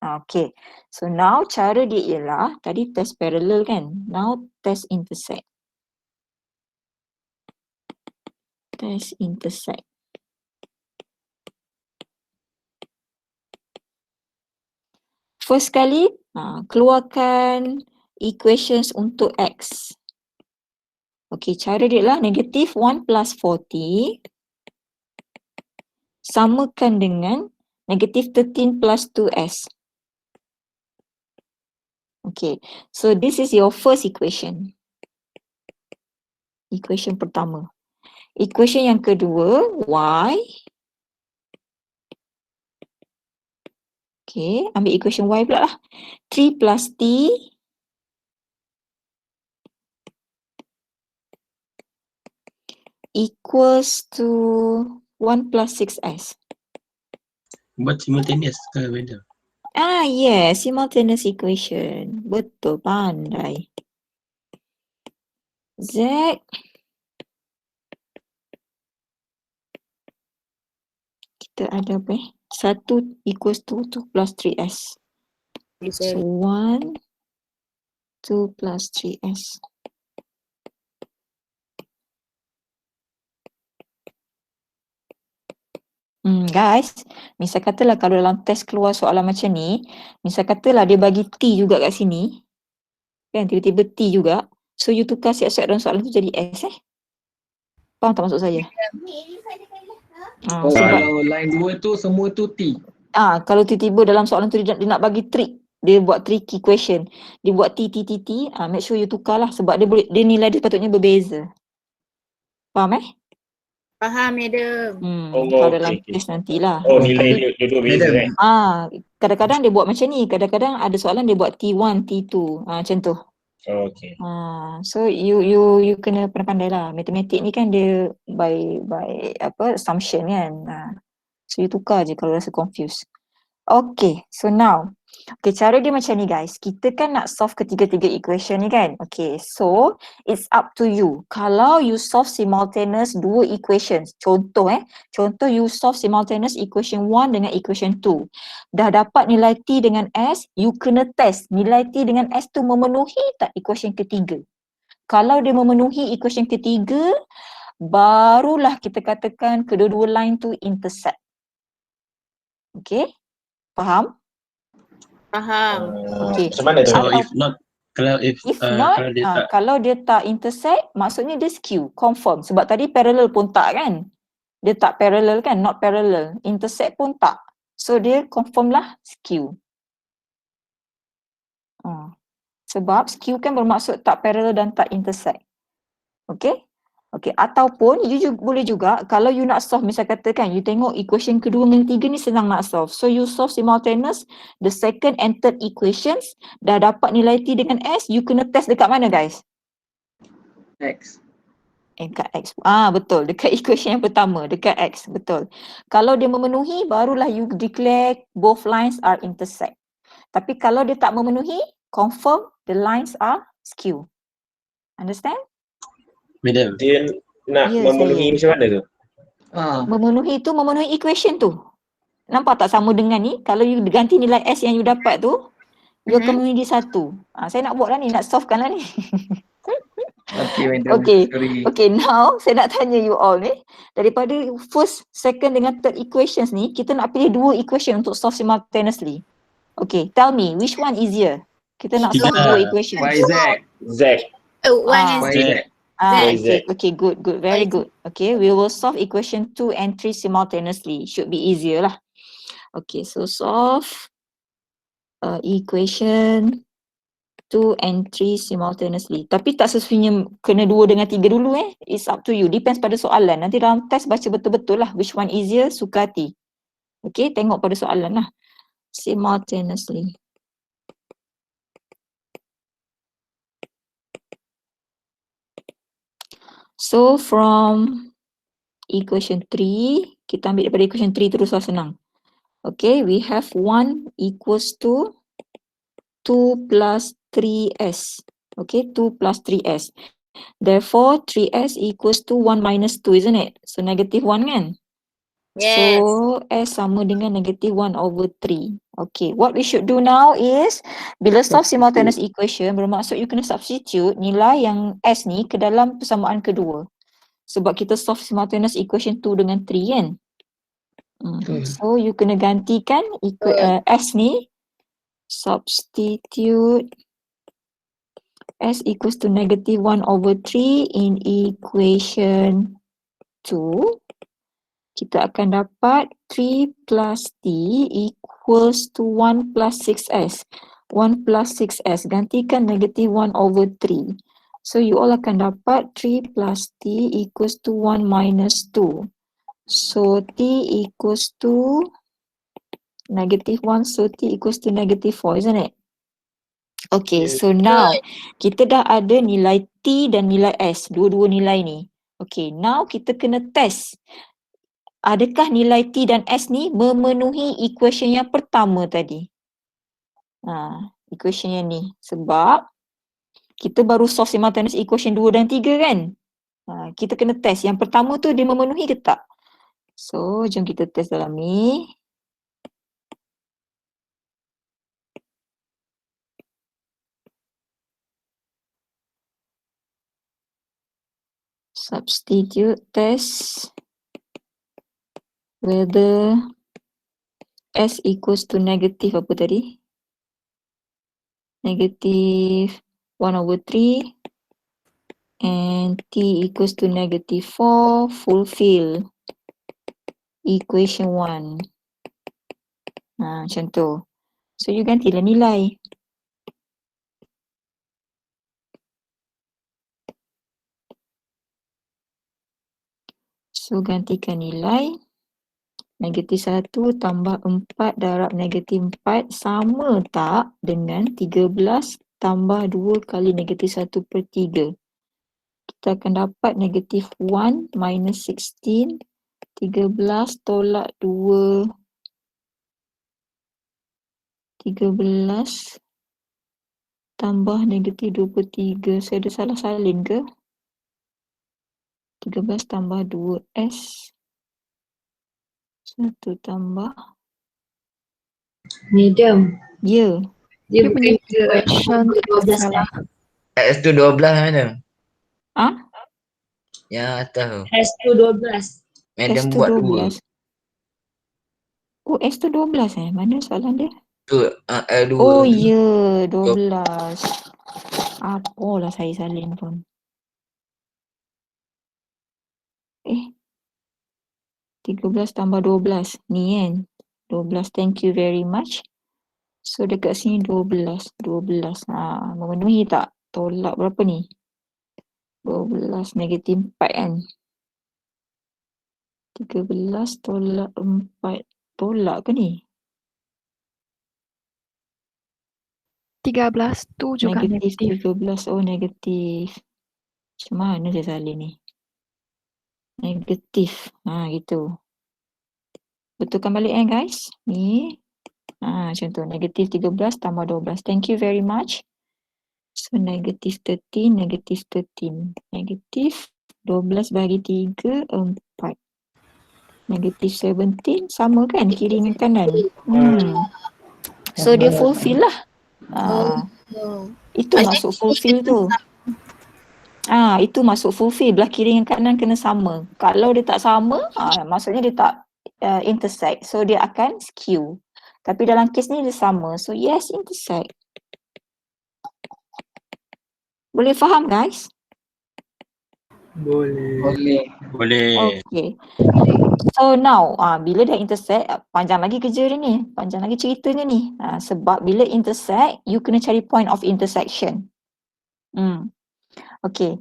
Okay, so now cara dia ialah, tadi test parallel kan, now test intersect. Test intersect. First kali, keluarkan equations untuk X. Okay, cara dia ialah negative 1 plus 40 samakan dengan negative 13 plus 2S. Okay, so this is your first equation. Equation pertama. Equation yang kedua, Y. Okay, ambil equation Y pula lah. 3 plus T equals to 1 plus 6S. Buat simultaneous ke madam? Yes, simultaneous equation. Betul, pandai. Z kita ada apa 1 equals to 2 plus 3S. So 1, 2 plus 3S. Guys, misal katalah kalau dalam test keluar soalan macam ni, misal katalah dia bagi T juga kat sini, kan tiba-tiba T juga, so you tukar siap-siap dalam soalan tu jadi S Faham tak maksud saya? Sebab Kalau line 2 tu semua tu T. kalau tiba-tiba dalam soalan tu dia nak bagi trick, dia buat tricky question, dia buat T, make sure you tukar lah sebab dia nilai dia patutnya berbeza. Faham Faham, madam. Kalau dalam test nantilah. Nilai dia beza Madam. kan? Kadang-kadang dia buat macam ni, kadang-kadang ada soalan dia buat T1, T2, macam tu. Okay. So you kena pandai-pandai lah. Matematik ni kan dia by assumption kan. So you tukar je kalau rasa confused. Okay, so now, okay, cara dia macam ni guys. Kita kan nak solve ketiga-tiga equation ni kan. Okay, so it's up to you. Kalau you solve simultaneous dua equations, contoh you solve simultaneous equation 1 dengan equation 2. Dah dapat nilai T dengan S, you kena test nilai T dengan S tu memenuhi tak equation ketiga. Kalau dia memenuhi equation ketiga, barulah kita katakan kedua-dua line tu intersect. Okay, faham? Faham. Okay. Macam mana tu? So Atau- if not, kalau kalau dia tak, kalau dia tak intersect, maksudnya dia skew, confirm. Sebab tadi parallel pun tak kan? Dia tak parallel kan? Not parallel. Intersect pun tak. So dia confirm lah skew. Sebab skew kan bermaksud tak parallel dan tak intersect. Okay? Okay, ataupun you boleh juga, kalau you nak solve, misal katakan, you tengok equation kedua dengan ketiga ni senang nak solve. So you solve simultaneous, the second and third equations, dah dapat nilai T dengan S, you kena test dekat mana guys? X. Dekat X. Betul, dekat equation yang pertama, dekat X, betul. Kalau dia memenuhi, barulah you declare both lines are intersect. Tapi kalau dia tak memenuhi, confirm the lines are skew. Understand? madam, Dia nak Ya, memenuhi macam mana tu? Memenuhi tu, memenuhi equation tu. Nampak tak sama dengan ni? Kalau you ganti nilai S yang you dapat tu, you akan memenuhi di satu. Saya nak buat lah ni, nak solvekan lah ni. Okay, madam. Okay. Sorry. Okay, now saya nak tanya you all ni. Daripada first, second dengan third equations ni, kita nak pilih dua equation untuk solve simultaneously. Okay, tell me, which one easier? Kita nak solve Tiga. dua equation. Y, Z. Z. One is Y, Z. Okay, good, very Y, Z. good. Okay, we will solve equation 2 and 3 simultaneously. Should be easier lah. Okay, so solve equation 2 and 3 simultaneously. Tapi tak sesuainya kena 2 dengan 3 dulu It's up to you. Depends pada soalan. Nanti dalam test baca betul-betul lah. Which one easier, suka hati. Okay, tengok pada soalan lah. Simultaneously. So from equation 3, kita ambil daripada equation 3 terus lah senang. Okay, we have 1 equals to 2 plus 3s. Okay, 2 plus 3s. Therefore, 3s equals to 1 minus 2, isn't it? So, negative 1 kan? Yes. So, s sama dengan negative 1 over 3. Okay, what we should do now is, bila solve simultaneous equation, bermaksud you kena substitute nilai yang s ni ke dalam persamaan kedua. Sebab kita solve simultaneous equation 2 dengan 3 kan? So, you kena gantikan s ni, substitute s equals to negative 1 over 3 in equation 2. Kita akan dapat 3 plus t equals to 1 plus 6s. 1 plus 6s, gantikan negative 1 over 3. So you all akan dapat 3 plus t equals to 1 minus 2. So t equals to negative 1, so t equals to negative 4, isn't it? Okay, so now kita dah ada nilai T dan nilai S, dua-dua nilai ni. Okay, now kita kena test. Adakah nilai T dan S ni memenuhi equation yang pertama tadi? Equation yang ni. Sebab kita baru solve simultaneous equation 2 dan 3 kan? Kita kena test. Yang pertama tu dia memenuhi ke tak? So, jom kita test dalam ni. Substitute test whether S equals to negative apa tadi? Negative 1 over 3 and T equals to negative 4, fulfill equation 1. Macam tu. So you gantilah nilai. So gantikan nilai. Negatif 1 tambah 4 darab negatif 4 sama tak dengan 13 tambah 2 kali negatif 1 per 3. Kita akan dapat negatif 1 minus 16. 13 tolak 2 13 tambah negatif 23. Saya ada salah salin ke? 13 tambah 2S. 1 tambah. Medium. Ya. Dia Dia punya bukan ke equation 12 salah. S tu 12 madam. Ah? Yang atas tu. S tu 12. Madam S tu buat 2. 12. Oh, S tu 12 Mana soalan dia? Tu L2 Oh, tu. ya. 12. Apalah saya salin pun. 13 tambah 12. Ni kan? 12. Thank you very much. So dekat sini 12. 12. Memenuhi tak? Tolak berapa ni? 12 negatif 4 kan? 13 tolak 4. Tolak ke ni? 13 tu juga Negatif negatif. 13. Oh, negatif. Macam mana saya salin ni? Negatif. Gitu. Betulkan balik guys. Ni. Macam tu. Negatif 13 tambah 12. Thank you very much. So, negatif 13, negatif 13. Negatif 12 bagi 3, 4. Negatif 17, sama kan kiri dengan kanan? So, dia fulfill lah. Itu masuk fulfill tu. Itu masuk fulfill. Belah kiri dengan kanan kena sama. Kalau dia tak sama, maksudnya dia tak intersect. So, dia akan skew. Tapi dalam kes ni dia sama. So, yes, intersect. Boleh faham guys? Boleh. Boleh. Okay. So now, bila dah intersect, panjang lagi kerja dia ni. Panjang lagi ceritanya ni. Sebab bila intersect, you kena cari point of intersection. Okay.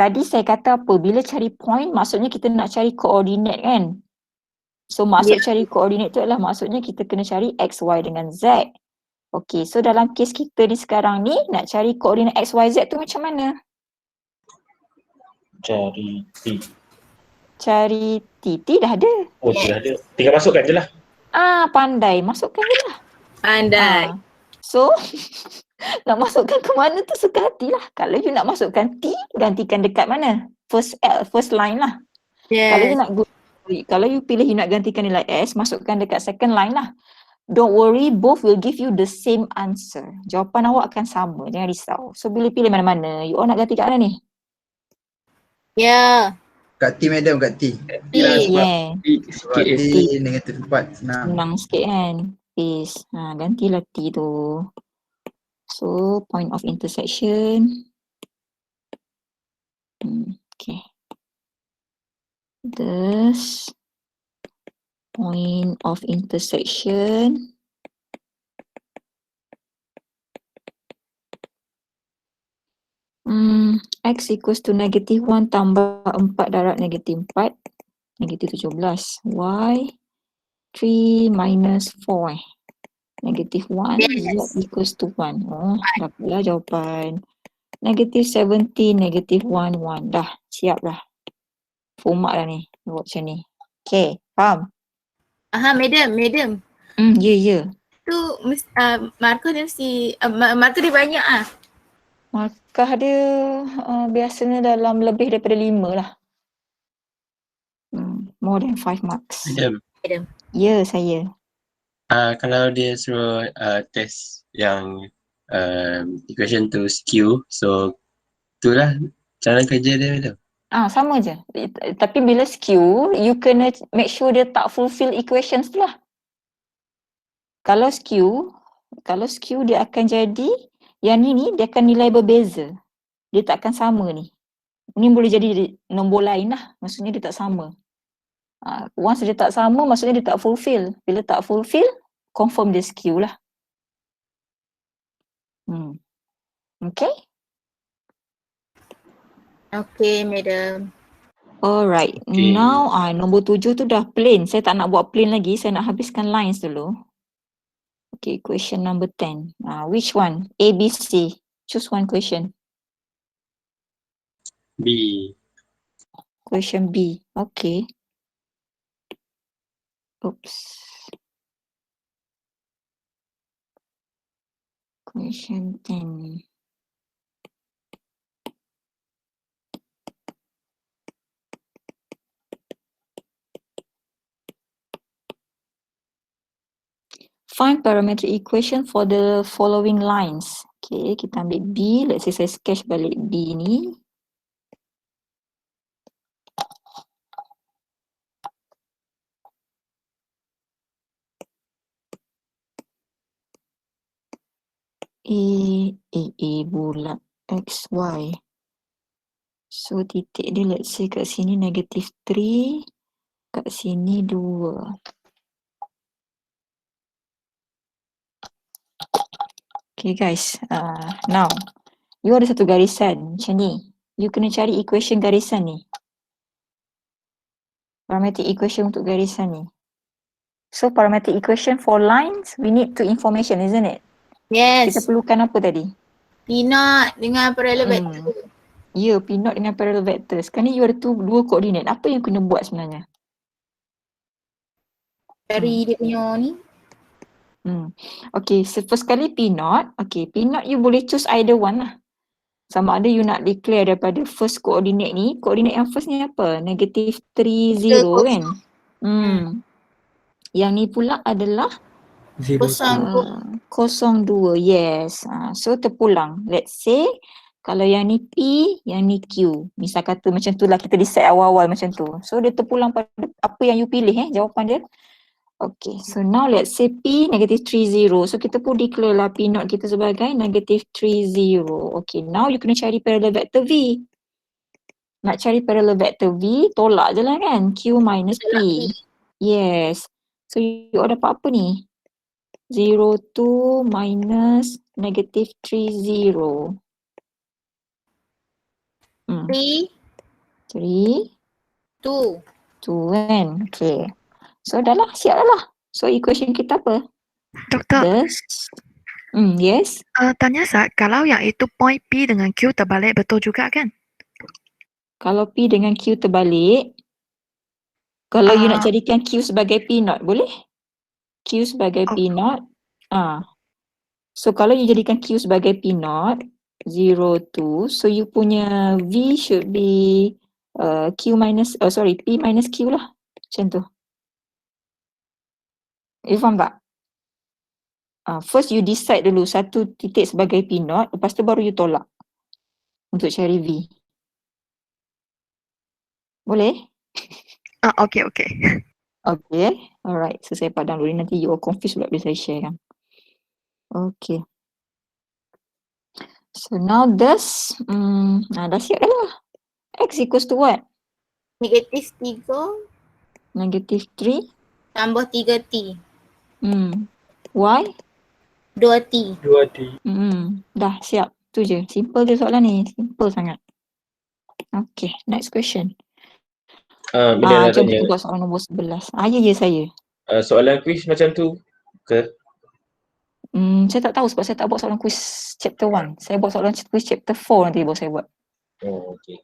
Tadi saya kata apa? Bila cari point, maksudnya kita nak cari koordinat kan? So maksud cari koordinat tu adalah maksudnya kita kena cari X, Y dengan Z. Okay. So dalam kes kita ni sekarang ni, nak cari koordinat X, Y, Z tu macam mana? Cari T. Cari T dah ada. Oh, T dah ada. Tinggal masukkan je lah. Pandai. Masukkan je lah. Pandai. So, nak masukkan ke mana tu suka hati lah. Kalau you nak masukkan T, gantikan dekat mana? First line lah. Kalau you Yes. kalau you pilih you nak gantikan nilai S, masukkan dekat second line lah. Don't worry, both will give you the same answer. Jawapan awak akan sama, jangan risau. So, bila pilih mana-mana, you all nak ganti kat mana ni? Ya. Kat T madam, kat T. Yeah. Sikit je. T negatif 4 senang. Senang sikit kan? Peace. Gantilah T tu. So, point of intersection. Okay. This point of intersection X equals to negative 1 tambah 4 darab negatif 4 negatif 17. Y 3 minus 4 negatif 1 Yes. Z equals to 1. Dapatlah jawapan. Negatif 17 negatif 1 1. Dah siap dah. Format dah ni. Buat macam ni. Okay, faham? Madam. Ya. Tu markah dia mesti markah dia banyak Markah dia biasanya dalam lebih daripada 5 lah. More than 5 marks. Madam, Ya, saya. kalau dia suruh test yang equation tu skew, so itulah cara kerja dia madam. Sama je. Tapi bila skew, you kena make sure dia tak fulfill equations tu lah. Kalau skew dia akan jadi, yang ni dia akan nilai berbeza. Dia tak akan sama ni. Ni boleh jadi nombor lain lah. Maksudnya dia tak sama. Once dia tak sama, maksudnya dia tak fulfill. Bila tak fulfill, confirm dia skew lah. Okay? Okay, madam. Alright. Okay. Now, nombor 7 tu dah plain. Saya tak nak buat plain lagi. Saya nak habiskan lines dulu. Okay, question number 10. Which one? A, B, C. Choose one question. B. Question B. Okay. Oops. Question 10. Find parametric equation for the following lines. Okay, kita ambil B. Let's say saya sketch balik B ni. A bulat X, Y. So titik dia let's say kat sini negative 3. Kat sini 2. Okay guys, now you ada satu garisan macam ni. You kena cari equation garisan ni. Parametric equation untuk garisan ni. So parametric equation for lines, we need two information, isn't it? Kita Yes. perlukan apa tadi? P0 dengan parallel vector. Ya, P0 dengan parallel vector. Sekarang ni you ada dua koordinat. Apa yang kena buat sebenarnya? Dari dia punya ni. Okay, so first kali P0. Okay, P0 you boleh choose either one lah. Sama ada you nak declare daripada first coordinate ni. Coordinate yang first ni apa? Negative 3, 0 kan? Yang ni pula adalah 0. 02, yes. So terpulang. Let's say kalau yang ni P, yang ni Q. Misal kata macam tu lah, kita decide awal-awal macam tu. So dia terpulang pada apa yang you pilih jawapan dia. Okay, so now let's say P negative 30. So kita pun declare lah P0 kita sebagai negative 30. Okay, now you kena cari parallel vector V. Nak cari parallel vector V, tolak je lah kan. Q minus P. Yes. So you dapat apa ni? 02 minus negative 30. 3, 3, 2. 2 kan? Okay. So dah lah, siap dah lah. So equation kita apa? Doktor, Yes. tanya Sat, kalau yang itu point P dengan Q terbalik betul juga kan? Kalau P dengan Q terbalik, kalau you nak jadikan Q sebagai P0, boleh? Q sebagai P0. So kalau you jadikan Q sebagai P0, 02, so you punya V should be P minus Q lah. Macam tu. You faham tak? First you decide dulu satu titik sebagai P0, lepas tu baru you tolak untuk cari V. Boleh? Okay. Okay, alright. So saya padam dulu, nanti you all confused pula bila saya share kan. Okay. So now this, dah siap dah lah. X equals to what? Negatif 3 Negative 3. tambah 3T. Y? 2T. Dah siap. Tu je. Simple je soalan ni. Simple sangat. Okay, next question. Bila nak jom tanya, kita buat soalan nombor 11. Ya saya. soalan quiz macam tu ke? Saya tak tahu sebab saya tak buat soalan quiz chapter 1. Saya buat soalan quiz chapter 4 nanti baru saya buat. Oh, okay.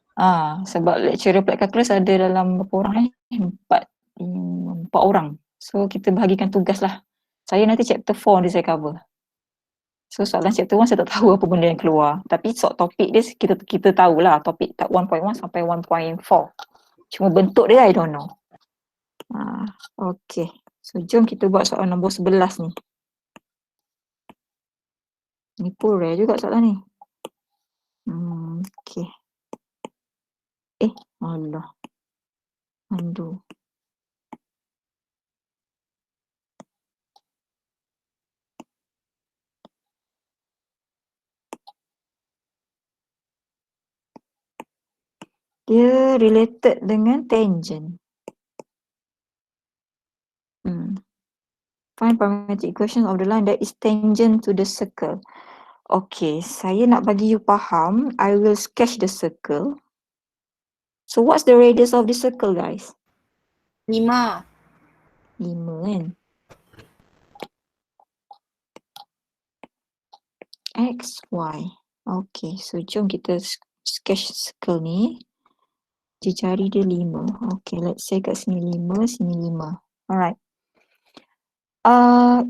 Sebab lecturer applied calculus ada dalam berapa orang empat orang. So kita bahagikan tugas lah. Saya nanti chapter 4 nanti saya cover. So soalan chapter 1 saya tak tahu apa benda yang keluar. Tapi topik dia kita tahulah. Topik 1.1 sampai 1.4. Cuma bentuk dia I don't know. Okay. So jom kita buat soalan nombor 11 ni. Ni pun rare juga soalan ni. Okay. Allah. Aduh. Dia related dengan tangent. Find parametric equation of the line that is tangent to the circle. Okay, saya nak bagi you faham. I will sketch the circle. So what's the radius of the circle, guys? 5. 5 kan? X, Y. Okay, so jom kita sketch circle ni. Jari dia 5. Okay, let's say kat sini 5, sini 5. Alright.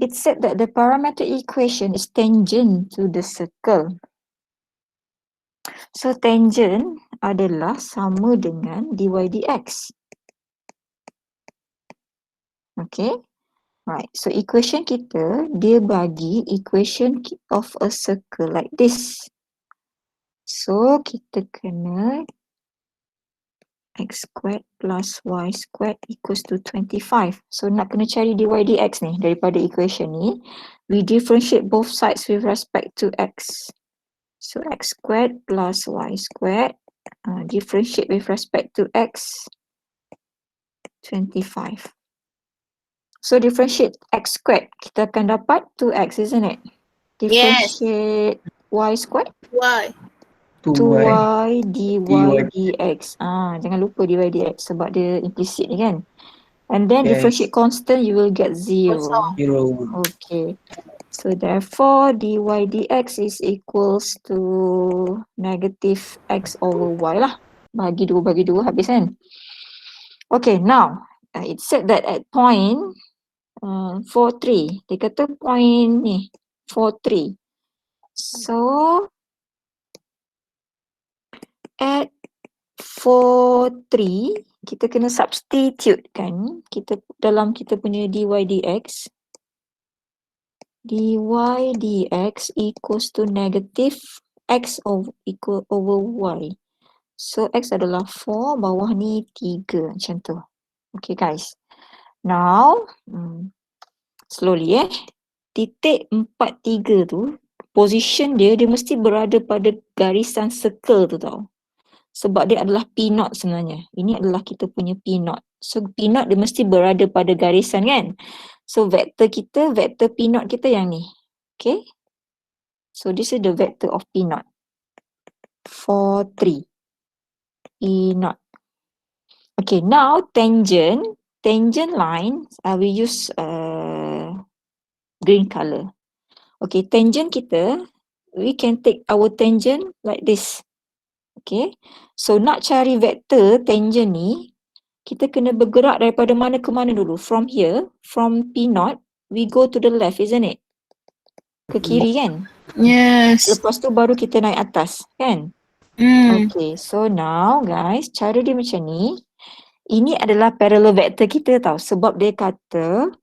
It said that the parametric equation is tangent to the circle. So tangent adalah sama dengan dy dx. Okay. Right. So equation kita, dia bagi equation of a circle like this. So kita kena x squared plus y squared equals to 25. So nak kena cari dy dx ni daripada equation ni. We differentiate both sides with respect to x. So x squared plus y squared differentiate with respect to x 25. So differentiate x squared, kita akan dapat 2x, isn't it? Yes. Differentiate y squared, Why? 2y dy dy. dx. Jangan lupa dy dx sebab dia implicit ni kan. And then Yes. differentiate constant, you will get 0. 0. Okay. So therefore dy dx is equals to negative x over y lah. Bagi 2 habis kan. Okay, now it said that at point 4, 3. Dia kata point ni 4, 3. So at 4, 3 kita kena substitute kan. Dalam kita punya dy dx. Dy dx equals to negative x over y. So x adalah 4, bawah ni 3 macam tu. Okay guys. Now slowly titik 4, 3 tu position dia mesti berada pada garisan circle tu tau. Sebab dia adalah P0 sebenarnya. Ini adalah kita punya P0. So P0 dia mesti berada pada garisan kan. So vektor kita, vektor P0 kita yang ni. Okay. So this is the vector of P0. 4, 3. P0. Okay, now tangent line, we use green color. Okay, tangent kita, we can take our tangent like this. Okay, so nak cari vektor tangent ni, kita kena bergerak daripada mana ke mana dulu? From here, from P0, we go to the left, isn't it? Ke kiri kan? Yes. Lepas tu baru kita naik atas, kan? Okay, so now guys, cara dia macam ni. Ini adalah parallel vector kita tau. Sebab dia kata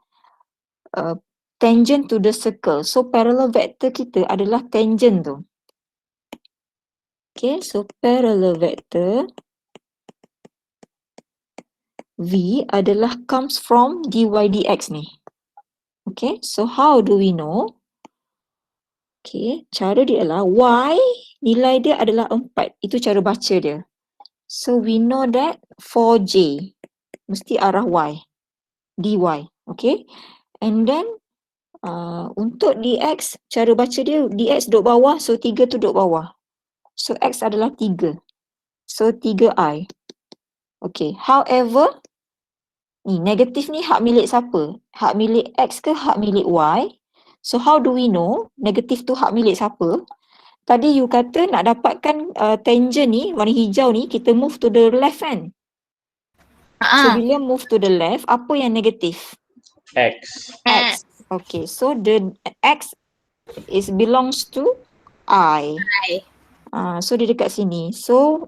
tangent to the circle. So parallel vector kita adalah tangent tu. Okay, so parallel vector V adalah comes from dy dx ni. Okay, so how do we know? Okay, cara dia adalah y, nilai dia adalah 4. Itu cara baca dia. So we know that 4j mesti arah y, dy. Okay, and then untuk dx, cara baca dia, dx duduk bawah, so 3 tu duduk bawah. So x adalah 3. So 3i. Okay, however, ni negatif ni hak milik siapa? Hak milik x ke hak milik y? So how do we know negatif tu hak milik siapa? Tadi you kata nak dapatkan tangent ni, warna hijau ni, kita move to the left kan? So bila move to the left, apa yang negatif? X. X. Okay, so the x belongs to I. So dia dekat sini. So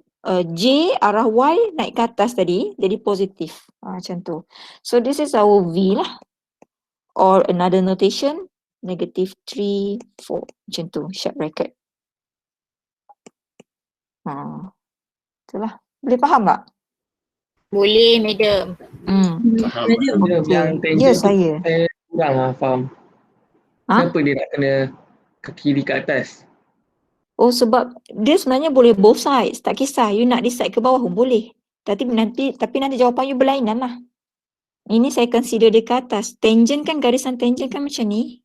J arah Y naik ke atas tadi, jadi positif. Macam tu. So this is our V lah. Or another notation, negative 3, 4. Macam tu, sharp bracket. Itulah. Boleh faham tak? Boleh, madam. Faham. Yang tangent Ya, tu saya. kurang faham. Kenapa dia nak kena ke kiri ke atas? Oh, sebab dia sebenarnya boleh both sides. Tak kisah. You nak decide ke bawah pun boleh. Tapi nanti jawapan you berlainan lah. Ini saya consider dia ke atas. Tangent kan, garisan tangent kan macam ni.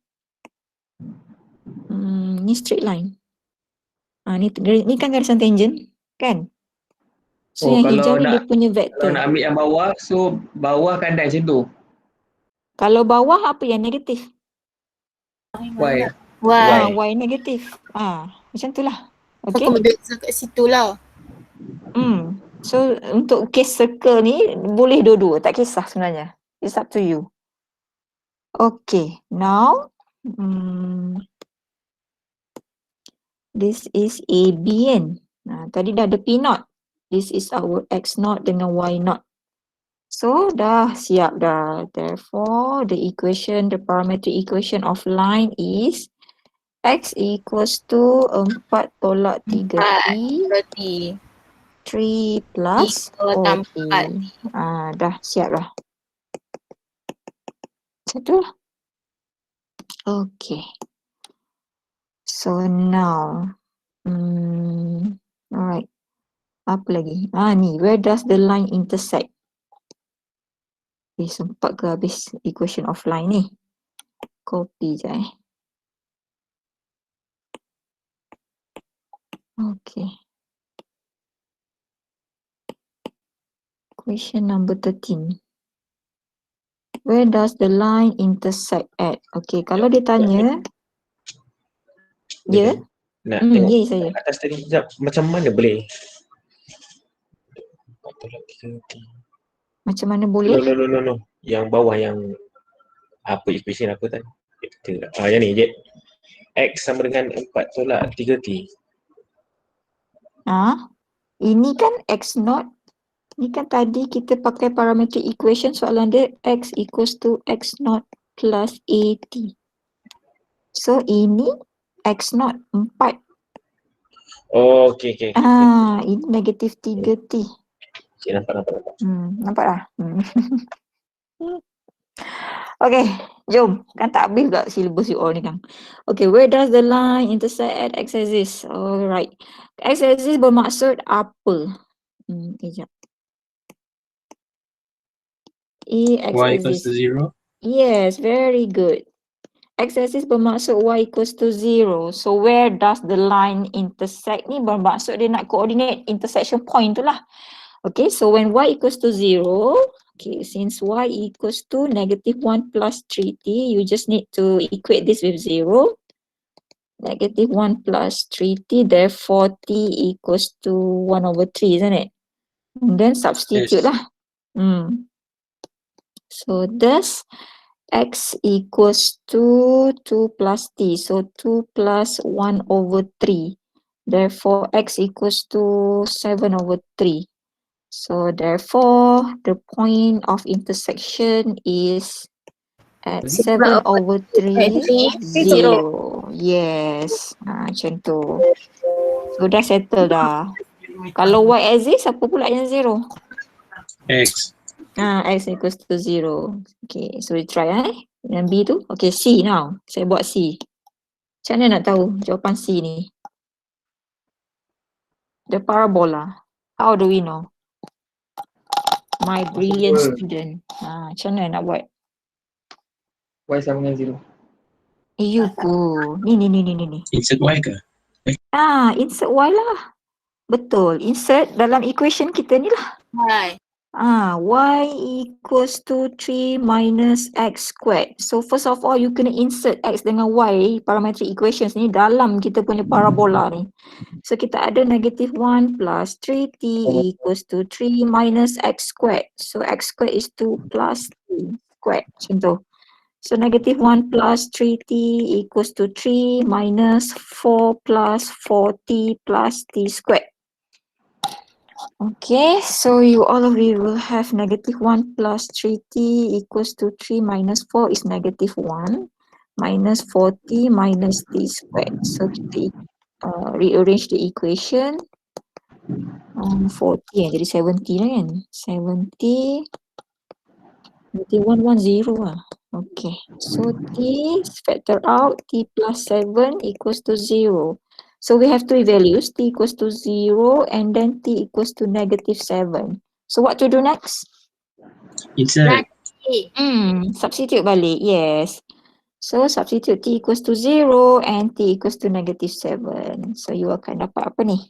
Ni straight line. Ni kan garisan tangent. Kan? So yang hijau ni dia punya vektor. Kalau nak ambil yang bawah, so bawah kandai macam tu. Kalau bawah apa yang negatif? Y. Y negatif. Macam tu lah. Okay. Aku ambil kat situ lah. So untuk case circle ni boleh dua-dua. Tak kisah sebenarnya. It's up to you. Okay, now this is AB kan. Tadi dah ada P naught. This is our X naught dengan Y naught. So dah siap dah. Therefore, the parametric equation of line is X equals to 4 tolak 3T, Berarti 3 plus 3 tambah OT. Dah siap dah. Satu lah. Okay. So now, alright. Apa lagi? Ni, where does the line intersect? Sempat ke habis equation of line ni? Copy je Okay. Question number 13. Where does the line intersect at? Okay, kalau dia tanya, ya? Nak tengok Ya saya. atas tadi sekejap. Macam mana boleh? Tolak 3T. Macam mana boleh? No. Yang bawah yang apa equation apa tadi? Yang ni je. X sama dengan 4 tolak 3T. Ini kan X naught. Ni kan tadi kita pakai parametric equation, soalan dia X equals to X naught plus AT. So ini X naught 4. Oh, okay. Ini negatif 3T. Cik, nampak. Nampak dah? Okay, jom. Kan tak habis tak syllabus you all ni kan. Okay, where does the line intersect at x-axis? Alright. X-axis bermaksud apa? Sekejap. Y equals X-axis. to 0. Yes, very good. X-axis bermaksud y equals to 0. So where does the line intersect ni bermaksud dia nak coordinate intersection point tu lah. Okay, so when y equals to 0, okay, since y equals to negative 1 plus 3t, you just need to equate this with 0. Negative 1 plus 3t, therefore t equals to 1 over 3, isn't it? And then substitute Yes. lah. So thus x equals to 2 plus t, so 2 plus 1 over 3. Therefore x equals to 7 over 3. So therefore the point of intersection is at 7 over 3, 0. Yes, macam tu. So dah settle dah. Kalau y axis apa pula yang 0? X. X equals to 0. Okay, so we try yang B tu. Okay, C now. Saya buat C. Macam mana nak tahu jawapan C ni? The parabola. How do we know? My brilliant student. Macam mana nak buat? Y sama dengan 0. You go. Ni. Insert Y ke? Insert Y lah. Betul. Insert dalam equation kita ni lah. Hai. Y equals to 3 minus x squared. So first of all, you kena insert x dengan y parametric equations ni dalam kita punya parabola ni. So kita ada negative 1 plus 3t equals to 3 minus x squared. So x squared is 2 plus t squared. Macam tu. So negative 1 plus 3t equals to 3 minus 4 plus 4t plus t squared. Okay, so all of you will have negative 1 plus 3t equals to 3 minus 4 is negative 1 minus 4t minus t squared. So kita rearrange the equation. 40 jadi 70 lah kan. 70 berarti 110 lah. Okay, so t factor out, t plus 7 equals to 0. So we have three values, t equals to 0 and then t equals to negative 7. So what to do next? Insert. Substitute balik, yes. So substitute t equals to 0 and t equals to negative 7. So you akan dapat apa ni?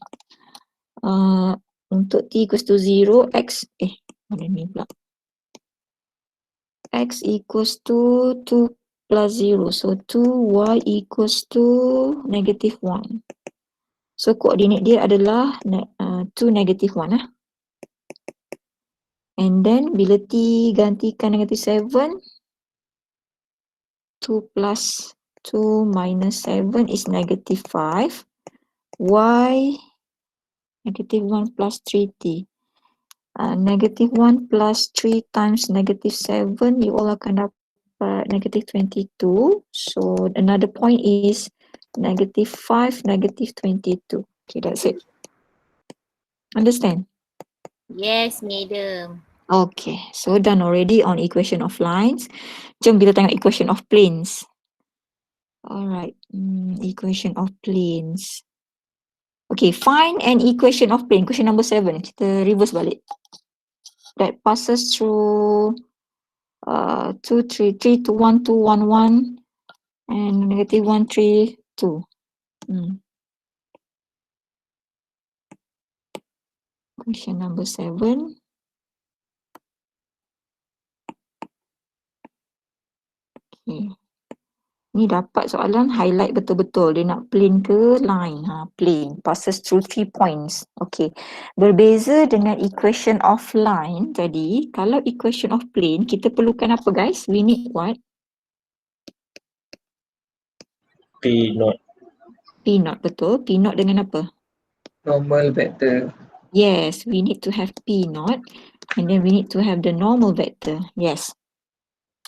Untuk t equals to 0, mana ni pula? X equals to 2 plus 0. So 2y equals to negative 1. So koordinat dia adalah 2 negative 1 lah. And then bila t gantikan negative 7, 2 plus 2 minus 7 is negative 5. Y negative 1 plus 3t. Negative 1 plus 3 times negative 7, you all akan dapat negative 22. So another point is negative 5, negative 22. Okay, that's it. Understand? Yes, madam. Okay, so done already on equation of lines. Jom kita tengok equation of planes. Alright, equation of planes. Okay, find an equation of plane. Question number 7. Kita reverse balik. That passes through 2, 3, 3, 2, 1, 2, 1, 1 and negative 1, 3, 2. Question number 7. Okay. Ni dapat soalan highlight betul-betul. Dia nak plane ke line? Plane. Passes through 3 points. Okay. Berbeza dengan equation of line. Jadi, kalau equation of plane, kita perlukan apa guys? We need what? P not. P naught, betul. P naught dengan apa? Normal vector. Yes, we need to have P naught. And then we need to have the normal vector. Yes.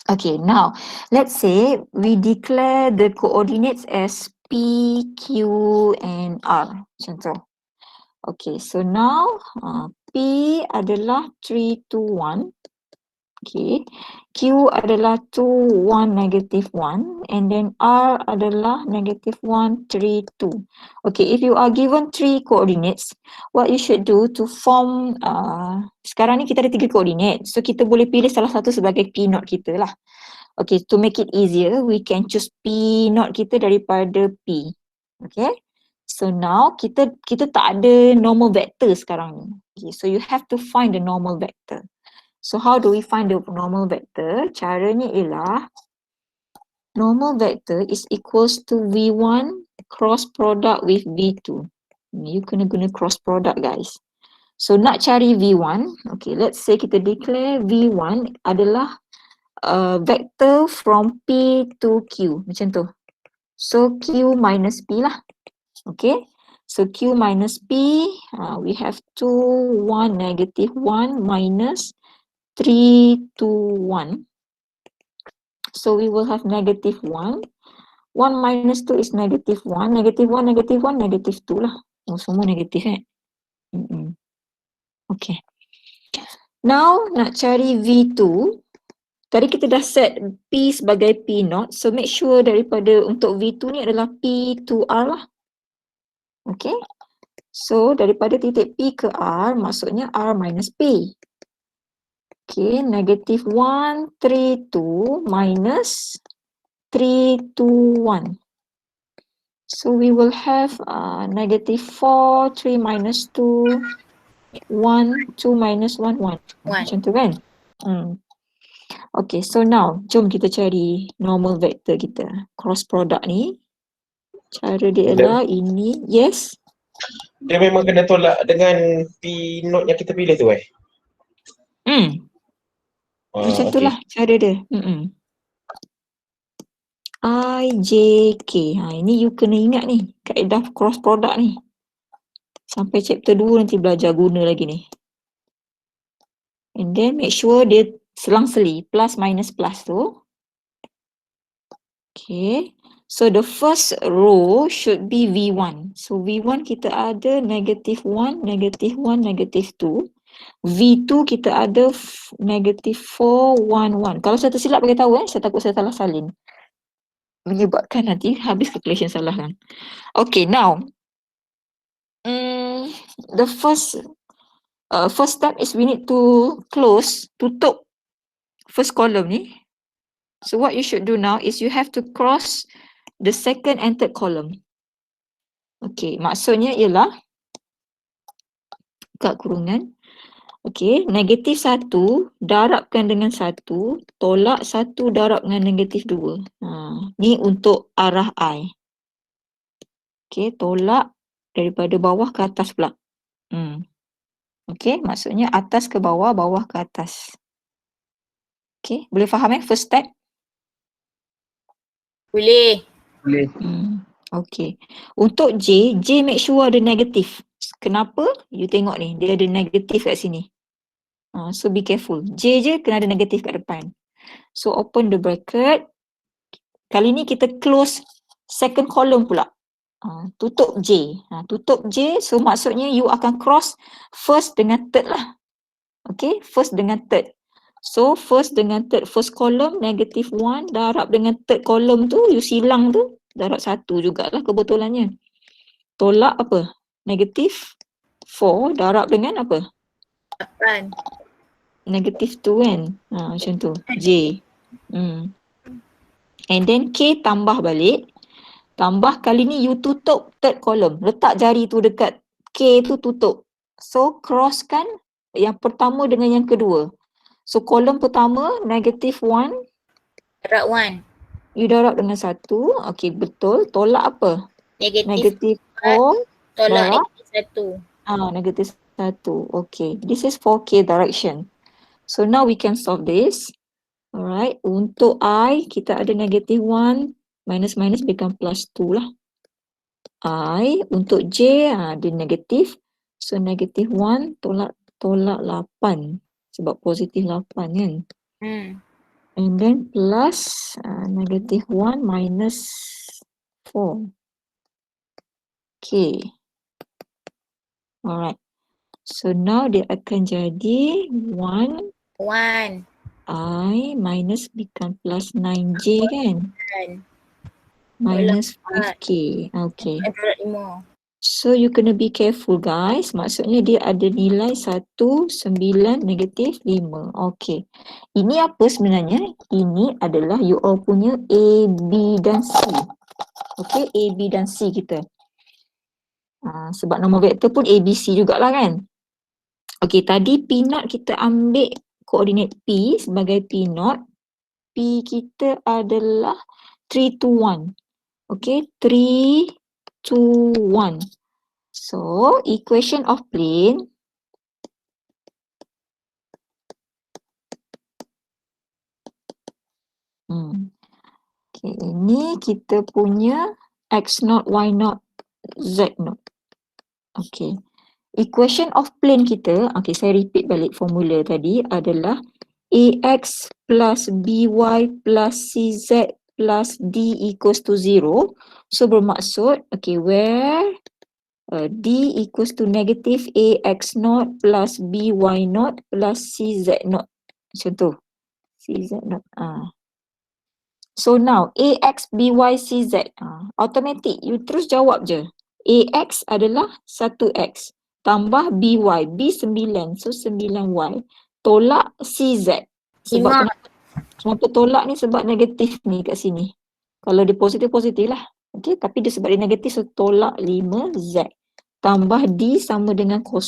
Okay, now let's say we declare the coordinates as P, Q, and R. Macam tu. Okay, so now P adalah 3, 2, 1. Okay, Q adalah 2, 1, negative 1. And then R adalah negative 1, 3, 2. Okay, if you are given 3 coordinates, what you should do to form, sekarang ni kita ada 3 coordinate. So kita boleh pilih salah satu sebagai P naught kita lah. Okay, to make it easier, we can choose P naught kita daripada P. Okay, so now kita tak ada normal vector sekarang ni. Okay, so you have to find the normal vector. So how do we find the normal vector? Caranya ialah normal vector is equals to V1 cross product with V2. You kena guna cross product guys. So nak cari V1, okay, let's say kita declare V1 adalah vector from P to Q, macam tu. So Q minus P lah. Okay. So Q minus P, we have 2, 1, negative 1 minus 3, 2, 1. So we will have negative 1. 1 minus 2 is negative 1. Negative 1, negative 1, negative 2 lah. Oh, semua negatif Okay. Now nak cari V2. Tadi kita dah set P sebagai P naught. So make sure daripada untuk V2 ni adalah P to R lah. Okay. So daripada titik P ke R maksudnya R minus P. Okay. Negative 1, 3, 2 minus 3, 2, 1. So we will have negative 4, 3 minus 2, 1, 2 minus 1, 1. Macam tu kan? Okay, so now jom kita cari normal vector kita. Cross product ni. Cara dia ialah ini. Yes? Dia memang kena tolak dengan P not yang kita pilih tu Macam tu lah cara dia. I, J, K. Ini you kena ingat ni. Kaedah cross product ni. Sampai chapter 2 nanti belajar guna lagi ni. And then make sure dia selang-seli. Plus minus plus tu. Okay. So the first row should be V1. So V1 kita ada negative 1, negative 1, negative 2. V2 kita ada negative 4, 1, 1. Kalau saya tersilap bagi tahu saya takut saya salah salin. Menyebabkan nanti habis calculation salah kan. Okay, now. The first step is we need to tutup first column ni. So what you should do now is you have to cross the second and third column. Okay, maksudnya ialah kat kurungan. Okay, negatif 1 darabkan dengan 1, tolak 1 darab dengan negatif 2. Ni untuk arah I. Okay, tolak daripada bawah ke atas pula. Okay, maksudnya atas ke bawah, bawah ke atas. Okay, boleh faham first step? Boleh. Boleh. Okay. Untuk J make sure ada negatif. Kenapa? You tengok ni, dia ada negatif kat sini. So be careful. J je kena ada negatif kat depan. So open the bracket. Kali ni kita close second column pula. Tutup J. Tutup J, so maksudnya you akan cross first dengan third lah. Okay, first dengan third. So first dengan third, first column negative 1, darab dengan third column tu, you silang tu, darab 1 jugalah kebetulannya. Tolak apa? Negative 4, darab dengan apa? 8. Negative 2 kan? Macam tu, J. And then K tambah balik. Tambah kali ni you tutup third column. Letak jari tu dekat K tu tutup. So crosskan yang pertama dengan yang kedua. So kolom pertama negative 1. Darab 1. You darab dengan 1. Okay, betul. Tolak apa? Negative 4. Tolak darab? negative 1. Negative 1. Okay. This is for K direction. So now we can solve this. Alright. Untuk I, kita ada negative 1. Minus become plus 2 lah. I. Untuk J, dia negatif. So negative 1 tolak 8. Sebab positif 8 kan. And then plus negative 1 minus 4. Okay. Alright. So now dia akan jadi 1. I minus become plus 9J kan. Minus 5K. Okay. Darab 5. So you kena be careful guys. Maksudnya dia ada nilai 1, 9, negatif 5. Okay. Ini apa sebenarnya? Ini adalah you all punya A, B dan C. Okay, A, B dan C kita. Sebab nombor vektor pun A, B, C jugalah kan. Okay, tadi P naught kita ambil koordinat P sebagai P naught. P kita adalah 3, 2, 1. Okay, 3, 2, 1. So, equation of plane okay, ini kita punya X0, Y0, Z0. Okay. Equation of plane kita, okay, saya repeat balik formula tadi adalah AX plus BY plus CZ plus D equals to 0. So bermaksud, okay, where D equals to negative AX0 plus BY0 plus CZ0. Macam tu. CZ0. So now, AX, BY, CZ. Automatic. You terus jawab je. AX adalah 1X. Tambah BY. B 9. So 9Y. Tolak CZ. Sebab kenapa tolak ni? Sebab negatif ni kat sini. Kalau dia positif lah. Okay, tapi dia sebab dia negatif, so tolak 5Z. Tambah D sama dengan 0.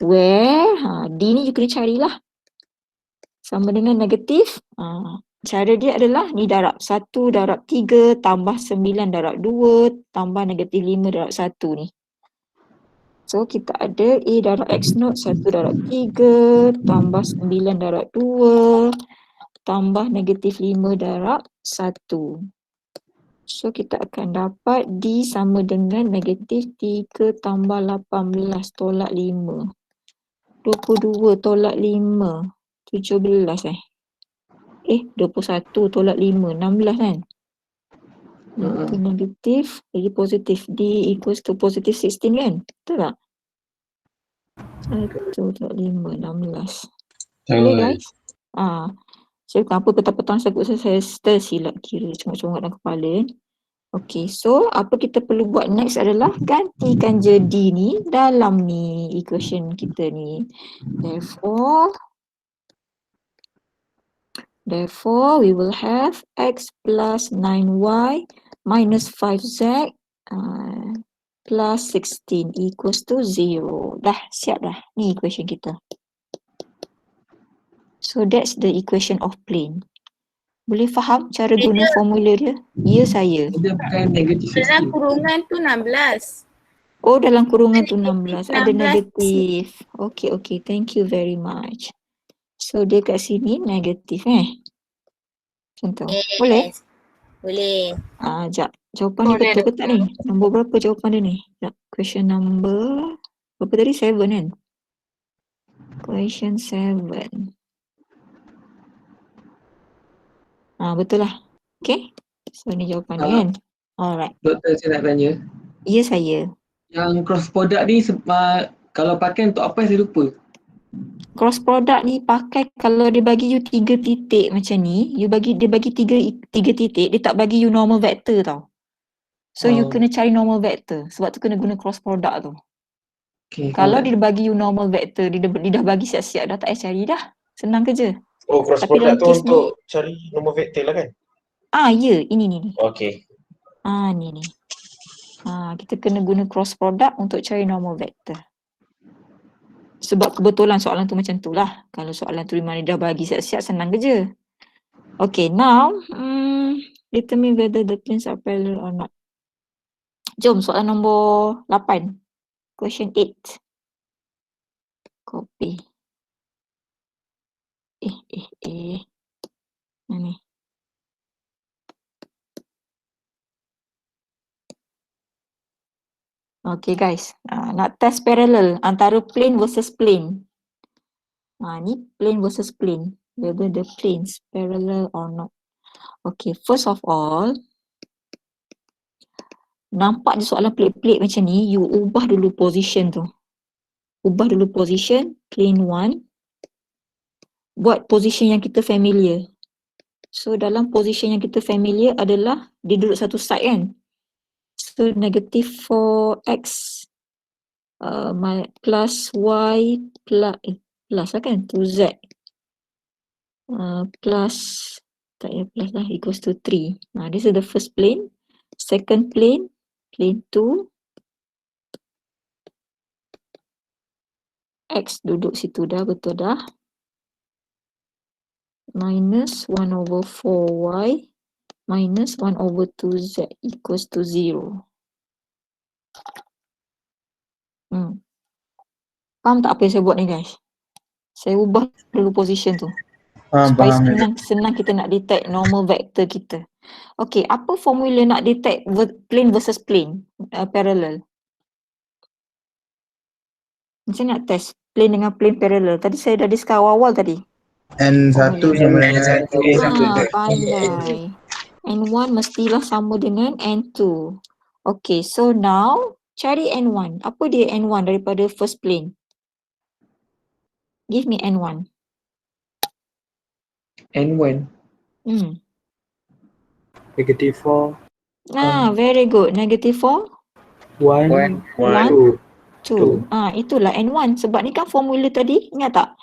Where D ni you kena carilah. Sama dengan negatif. Cara dia adalah ni darab 1 darab 3 tambah 9 darab 2 tambah negatif 5 darab 1 ni. So kita ada A darab X0 1 darab 3 tambah 9 darab 2 tambah negatif 5 darab 1. So kita akan dapat D sama dengan negatif 3 tambah 18 tolak 5. 22 tolak 5. 17 21 tolak 5. 16 kan? Itu negatif, lagi positif. D equals to positive 16 kan? Betul tak? 1 tolak 5, 16. Boleh guys? Saya kenapa petang-petang saya tersilap kira congak-congak dalam kepala. Okay, so apa kita perlu buat next adalah gantikan je D ni dalam ni equation kita ni. Therefore, we will have X plus 9Y minus 5Z plus 16 equals to 0. Dah, siap dah. Ni equation kita. So, that's the equation of plane. Boleh faham cara guna formula dia? Ya, saya. Dia bukan negatif Dalam 16. kurungan tu 16. Oh, dalam kurungan tu 16. Ada 16. negatif. Okay. Thank you very much. So, dia kat sini negatif Macam tu. Boleh? Boleh. Sekejap. Jawapan ni betul ke tak ni? Nombor berapa jawapan dia ni? Sekejap. Question number berapa tadi? 7 kan? Question 7. Betul lah. Okay. So ni jawapan dia kan? Alright. Doktor, saya nak tanya. Ya saya. Yang cross product ni kalau pakai untuk apa saya lupa. Cross product ni pakai kalau dia bagi you 3 titik macam ni, dia bagi 3 titik, dia tak bagi you normal vector tau. So you kena cari normal vector. Sebab tu kena guna cross product tu. Okay, Kalau dia bagi you normal vector, dia dah bagi siap-siap dah, tak payah cari dah. Senang kerja. Oh, cross Tapi dalam product tu kes untuk cari nombor vektor lah kan? Ya, ini. Okay. Ni. Kita kena guna cross product untuk cari normal vector. Sebab kebetulan soalan tu macam tu lah. Kalau soalan tu memang dia dah bagi siap-siap, senang kerja. Okay, now determine whether the planes are parallel or not. Jom soalan nombor 8. Question 8. Copy. Ni. Okay guys, nak test parallel antara plane versus plane. Ni plane versus plane. Whether the planes parallel or not. Okay, first of all, nampak je soalan pelik-pelik macam ni, you ubah dulu position tu. Ubah dulu position, plane 1. Buat position yang kita familiar. So dalam position yang kita familiar adalah dia duduk satu side kan. So negative 4x plus y plus lah kan 2z plus tak payah plus lah equals to 3. This is the first plane. Second plane, plane 2. X duduk situ dah, betul dah. Minus 1 over 4y minus 1 over 2z equals to 0. Faham tak apa yang saya buat ni guys? Saya ubah dulu position tu. Supaya senang kita nak detect normal vector kita. Okay, apa formula nak detect plane versus plane parallel? Macam nak test plane dengan plane parallel? Tadi saya dah discuss awal-awal tadi. N1 sama dengan Pandai. N1 mestilah sama dengan N2. Okay, so now cari N1. Apa dia N1 daripada first plane? Give me N1. N1. Negative 4. Very good. Negative 4. 1. 1. 2. Itulah N1. Sebab ni kan formula tadi. Ingat tak?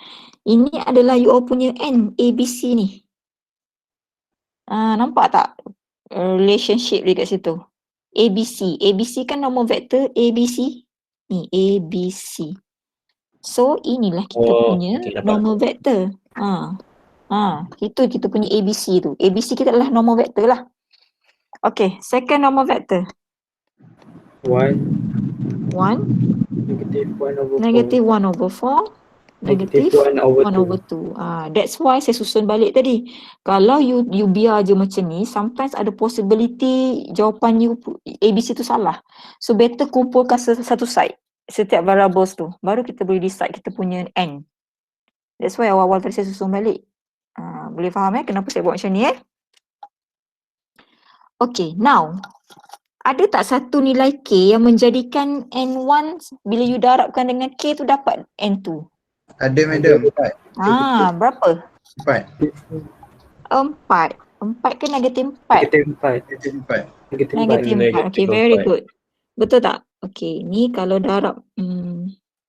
Ini adalah you all punya N, ABC ni. Nampak tak relationship dia kat situ? ABC. ABC kan nombor vektor ABC. Ni ABC. So inilah kita punya nombor vektor. Itu kita punya ABC tu. ABC kita adalah nombor vektor lah. Okay, second nombor vektor. 1. 1. Negative 1 over 4. Negative 1 over 4. Negative Negative 1 over 1 over 2. That's why saya susun balik tadi. Kalau you biar je macam ni, sometimes ada possibility jawapan you ABC tu salah. So better kumpulkan satu side setiap variables tu. Baru kita boleh decide kita punya N. That's why awal-awal tadi saya susun balik. Boleh faham kenapa saya buat macam ni Okay, now ada tak satu nilai K yang menjadikan N1 bila you darabkan dengan K tu dapat N2? Ada madam. Berapa? 4. 4 ke negatif 4? Negatif 4. Okay, very good. Betul tak? Okay, ni kalau darab.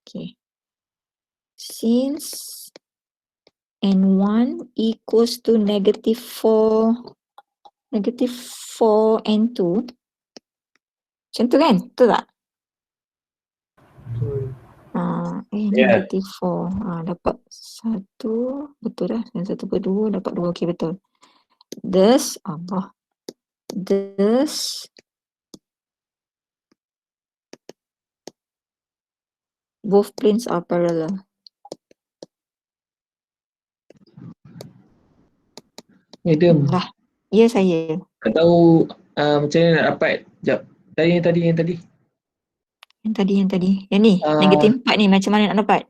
Okay. Since N1 equals to negative 4 N2. Macam tu kan? Betul tak? Negatif 4. Dapat 1. Betul dah. Dan 1 per 2 dapat 2. Okay, betul. Thus both planes are parallel. Madam, Ya, saya. Atau macam mana nak dapat? Sekejap. Yang tadi. Yang tadi. Yang ni, negatif 4 ni macam mana nak dapat?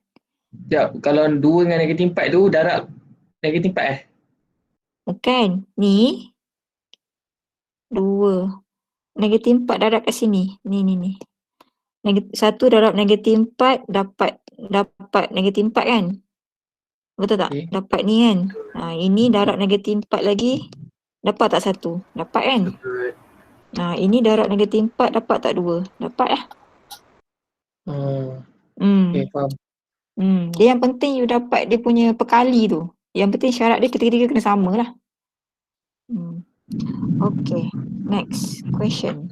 Sekejap. Kalau 2 dengan negatif 4 tu darab negatif 4 Bukan. Ni 2. Negatif 4 darab kat sini. Ni. Satu darab negatif 4 dapat negatif 4 kan? Betul tak? Okay. Dapat ni kan? Ini darab negatif 4 lagi. Dapat tak 1? Dapat kan? Ini darab negatif 4 dapat tak 2? Dapat lah. Okay, faham. Dia yang penting you dapat dia punya perkali tu. Yang penting syarat dia ketiga-tiga kena sama lah. Okay. Next question.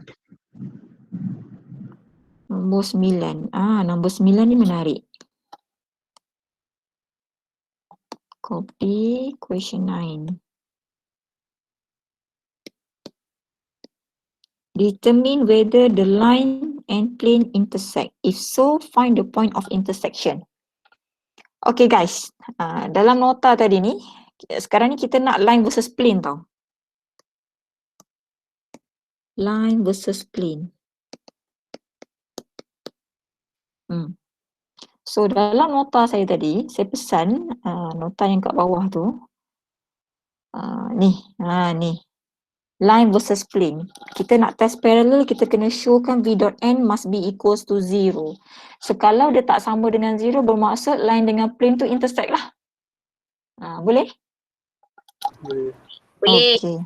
Nombor 9. Nombor 9 ni menarik. Copy question 9. Determine whether the line and plane intersect. If so, find the point of intersection. Okay guys, dalam nota tadi ni, sekarang ni kita nak line versus plane tau. Line versus plane. So dalam nota saya tadi, saya pesan nota yang kat bawah tu, ni. Line versus plane. Kita nak test parallel, kita kena showkan V dot N must be equals to 0. So kalau dia tak sama dengan 0, bermaksud line dengan plane tu intersect lah. Boleh? Boleh. Boleh. Okay.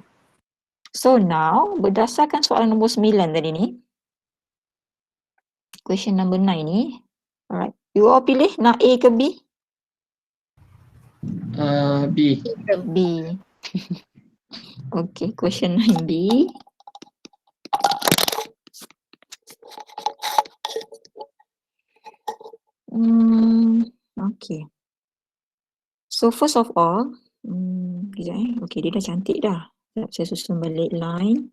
So now, berdasarkan soalan nombor 9 tadi ni, question number 9 ni, alright. You all pilih nak A ke B? B. B. Okay, question 9B. Okay. So first of all, kejap okay, dia dah cantik dah. Sekejap, saya susun balik line.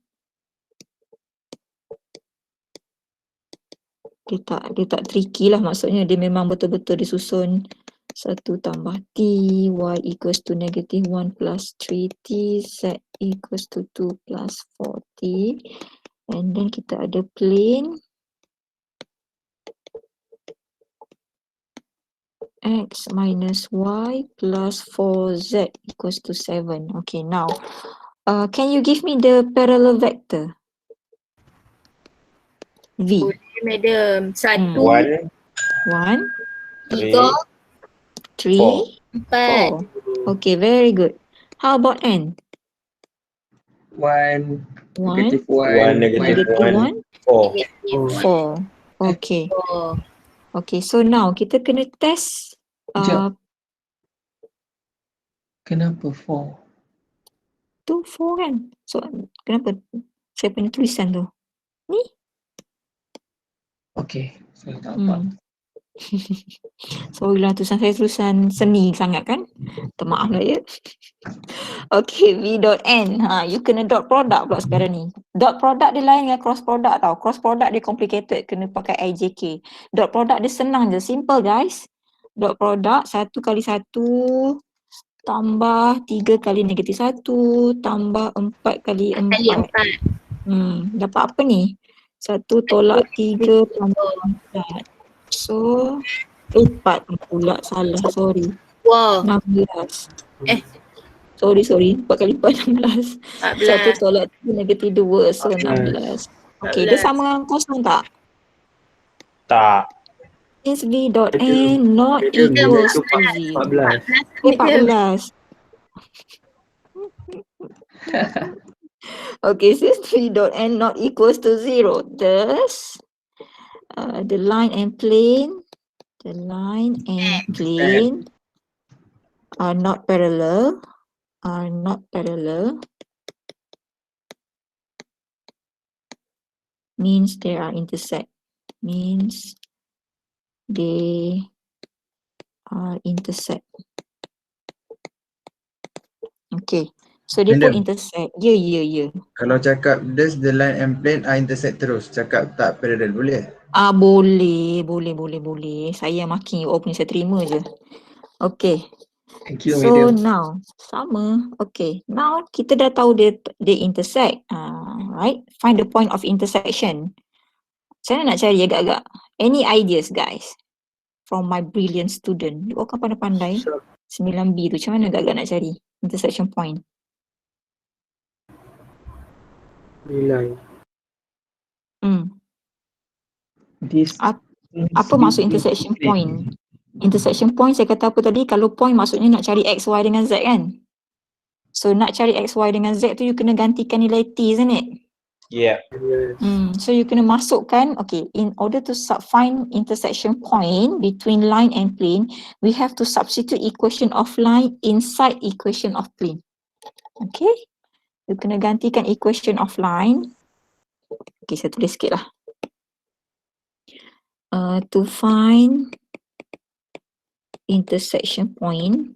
Dia tak tricky lah, maksudnya dia memang betul-betul disusun 1 tambah T, Y equals to negative 1 plus 3T, Z equals to 2 plus 4T. And then kita ada plane X minus Y plus 4Z equals to 7. Okay, now, can you give me the parallel vector? V. Boleh madam. 1, 1, 1, 3, 3, 4. 4. Okay, very good. How about N? 1, 1, negative 1, 1, negative negative 1, 1, 4. 4. Okay. 4. Okay, so now kita kena test. Sekejap. Kenapa 4? Tu 4 kan? So, kenapa saya punya tulisan tu? Ni? Okay, saya tak nampak. Sorry lah, tulisan seni sangat kan? Termaaf lah ya. Okay, V dot N. You kena dot product pula sekarang ni. Dot product dia lain dengan cross product tau. Cross product dia complicated, kena pakai IJK. Dot product dia senang je, simple guys. Dot product 1 kali 1 tambah 3 kali negatif 1 tambah 4 kali 4. Dapat apa ni? 1 tolak 3 tambah 4. So 4 pula, salah, sorry. Wow. 16. Sorry, 4 kali 4, 16. 1 14. tolak 3 negatif 2, so 16. Okay, dia sama dengan kosong tak? Tak. Is V dot N not equals to 0. 14. Okay, since V dot N not equals to 0, thus the line and plane are not parallel, means they are intersect, means they are intersect. Okay, so dia pun Madam. intersect. Ya. Kalau cakap does the line and plane are intersect terus, cakap tak parallel boleh? Boleh. Saya yang marking you all punya, saya terima je. Okay. Thank you, So madam. now sama. Okay. Now kita dah tahu dia intersect. Right. Find the point of intersection. Macam mana nak cari agak-agak? Any ideas guys? From my brilliant student. You all kan pandai-pandai. Sharp 9B tu macam mana agak-agak nak cari intersection point? nilai. This Apa maksud intersection point? Intersection point saya kata apa tadi? Kalau point maksudnya nak cari X, Y dengan Z kan? So nak cari X, Y dengan Z tu you kena gantikan nilai T, isn't it? Yeah. Yes. So you kena masukkan, okay, in order to find intersection point between line and plane, we have to substitute equation of line inside equation of plane. Okay? You kena gantikan equation of line. Okay, saya tulis sikit lah. To find intersection point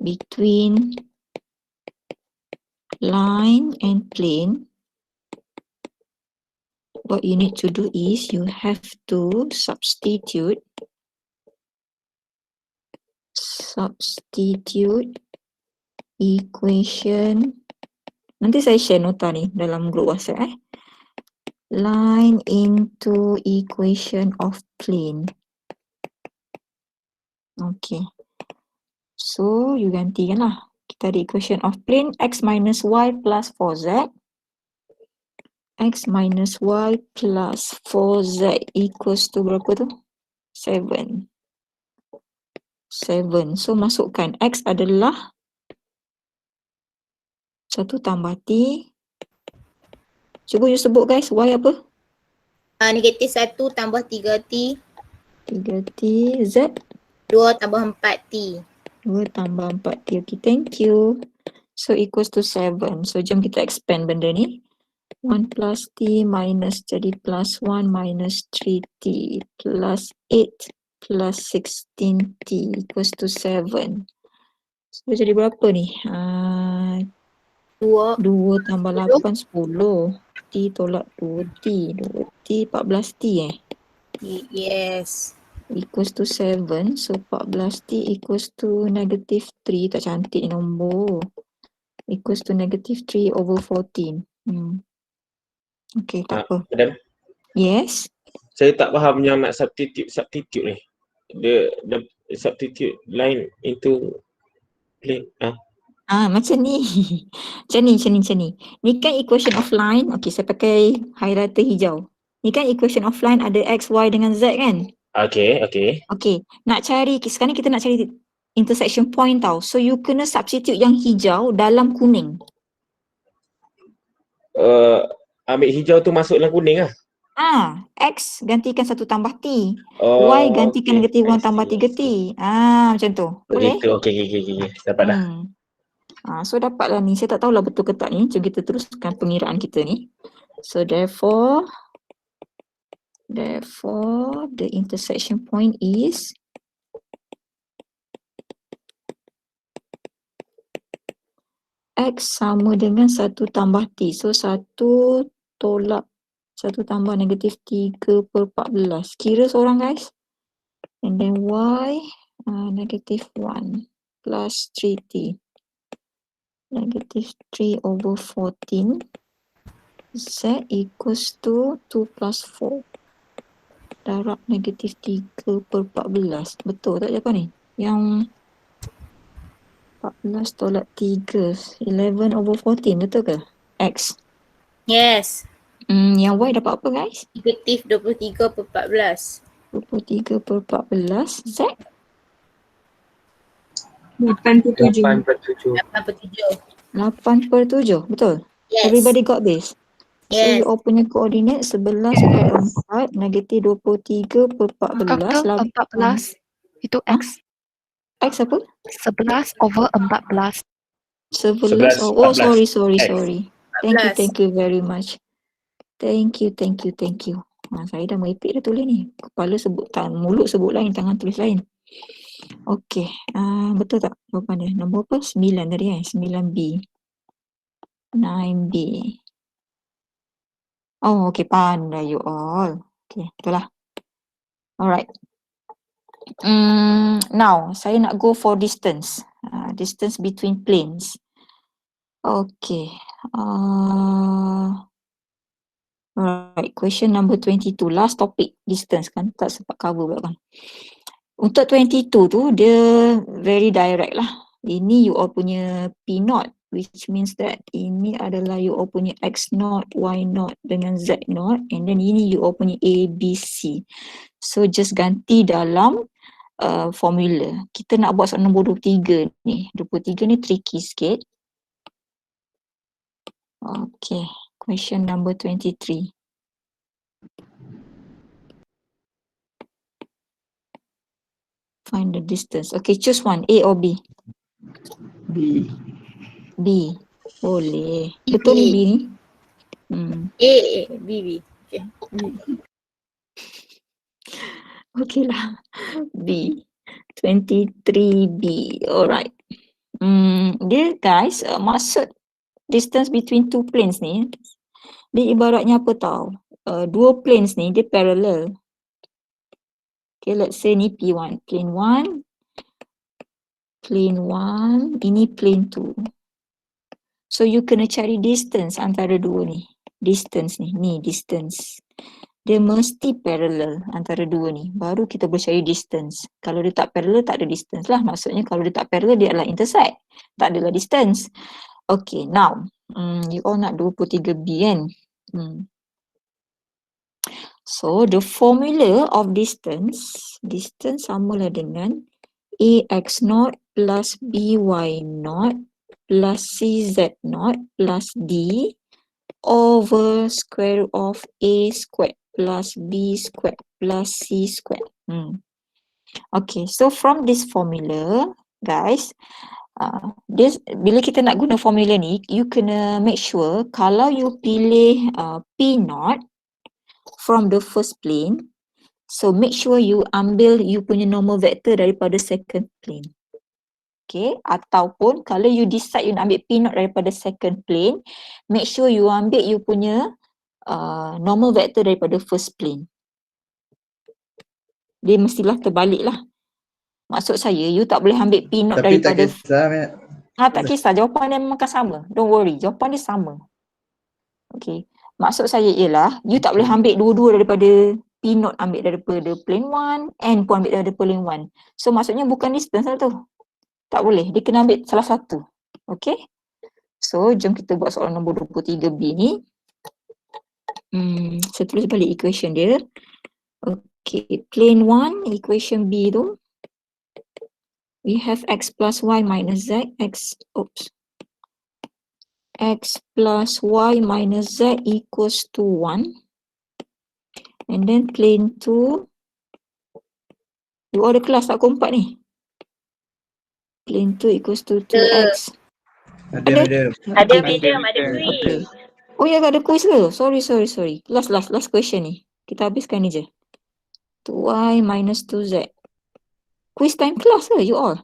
between line and plane, what you need to do is you have to substitute equation. Nanti saya share nota ni dalam group WhatsApp line into equation of plane. Okay. So you gantikan lah. Kita ada equation of plane x minus y plus 4z. X minus y plus 4z equals to berapa tu? 7. 7. So masukkan x adalah 1 tambah t. Cuba you sebut guys, y apa? Negatif 1 tambah 3t. 3t, z 2 tambah 4t. 2 tambah 4t. Okay, thank you. So equals to 7. So jom kita expand benda ni. 1 plus t minus jadi plus 1 minus 3t plus 8 plus 16t equals to 7. So jadi berapa ni? 2. 2 tambah 8, 10. T tolak 2t. 2t, 14t Yes. equals to 7. So 14t equals to negative 3. Tak cantik ni nombor. Equals to negative 3 over 14. Okay, tak apa. Madam, Yes. saya tak faham yang nak substitute ni. The substitute line into plane. Macam ni. Macam ni. Ni kan equation of line. Okay, saya pakai highlighter hijau. Ni kan equation of line ada x, y dengan z kan? Okay. Okay, nak cari, sekarang kita nak cari intersection point tau. So you kena substitute yang hijau dalam kuning. Ambil hijau tu masuk dalam kuning lah. X gantikan 1 tambah T. Oh, Y gantikan okay. negatif 1 I tambah see. 3T. Macam tu. Boleh? Begitu. Okay. Dapat dah. So dapatlah ni. Saya tak tahulah betul ke tak ni. Jom kita teruskan pengiraan kita ni. So therefore the intersection point is X sama dengan 1 tambah T. So 1 tolak 1 tambah negatif 3 per 14. Kira seorang guys. And then Y negative 1 plus 3T. Negative 3 over 14. Z equals to 2 plus 4. Darab negatif 3 per 14. Betul tak jawapan ni? Yang 14 tolak 3. 11 over 14. Betul ke? X. Yes. Yang Y dapat apa guys? Negatif 23 per 14. 23 per 14. Z? 8 per 7. 8 per 7. 8 per 7. Betul? Yes. Everybody got this? So Yes. you all punya koordinat 11 per 4, negatif 23 per 14. Doktor, 14 itu X. X apa? 11 over 14. 11. 11, Oh, 14. sorry. Thank you very much. Thank you. Saya dah merepek dah tulis ni. Kepala sebut mulut sebut lain, tangan tulis lain. Okey. Betul tak jawapan dia? Nombor apa? 9 tadi 9B. 9B. Oh, okay, pandai you all. Okay, betul lah. Alright. Now, saya nak go for distance. Distance between planes. Okay. Right, question number 22. Last topic, distance kan. Tak sempat cover pula kan. Untuk 22 tu, dia very direct lah. Ini you all punya P0, which means that ini adalah you all punya X0, Y0 dengan Z0. And then ini you all punya A, B, C. So just ganti dalam formula. Kita nak buat soalan nombor 23 ni. 23 ni tricky sikit. Okay, question number 23. Find the distance. Okay, choose one, A or B? B. B. Boleh. Betul ni B ni? B. Okay. Okay lah. B. 23B. Alright. Dia guys, maksud distance between two planes ni, dia ibaratnya apa tau? Dua planes ni, dia parallel. Okay, let's say ni P1. Plane 1. Plane 1. Ini plane 2. So, you kena cari distance antara dua ni. Distance ni. Ni distance. Dia mesti parallel antara dua ni. Baru kita boleh cari distance. Kalau dia tak parallel, tak ada distance lah. Maksudnya kalau dia tak parallel, dia adalah intersect. Tak adalah distance. Okay, now. You all nak 23B kan? So, the formula of distance samalah dengan AX0 plus BY0 plus CZ0 plus D over square root of A squared plus B squared plus C squared. Okay, so from this formula, guys, bila kita nak guna formula ni, you kena make sure kalau you pilih P0 from the first plane, so make sure you ambil you punya normal vector daripada second plane. Okay, ataupun kalau you decide you nak ambil P0 daripada second plane, make sure you ambil you punya normal vector daripada first plane. Dia mestilah terbalik lah. Maksud saya, you tak boleh ambil P0 Tapi tak daripada... kisah, Mat. Tak kisah, jawapan dia memang akan sama. Don't worry, jawapan dia sama. Okay, maksud saya ialah, you tak boleh ambil dua-dua daripada P0 ambil daripada plane 1, N pun ambil daripada plane 1. So maksudnya bukan distance lah tu. Tak boleh, dia kena ambil salah satu. Okay, so jom kita buat soalan nombor 23B ni. Saya tulis balik equation dia. Okay, plane 1, equation B tu. We have X plus Y minus Z, X plus Y minus Z equals to 1. And then plane 2, you ada kelas tak keempat ni? Plane 2 equals to 2X. Ada. Ada medium, ada quiz. Oh ya, ada quiz ke? Sorry. Last question ni. Kita habiskan ni je. 2Y minus 2Z. Quiz time class ke you all?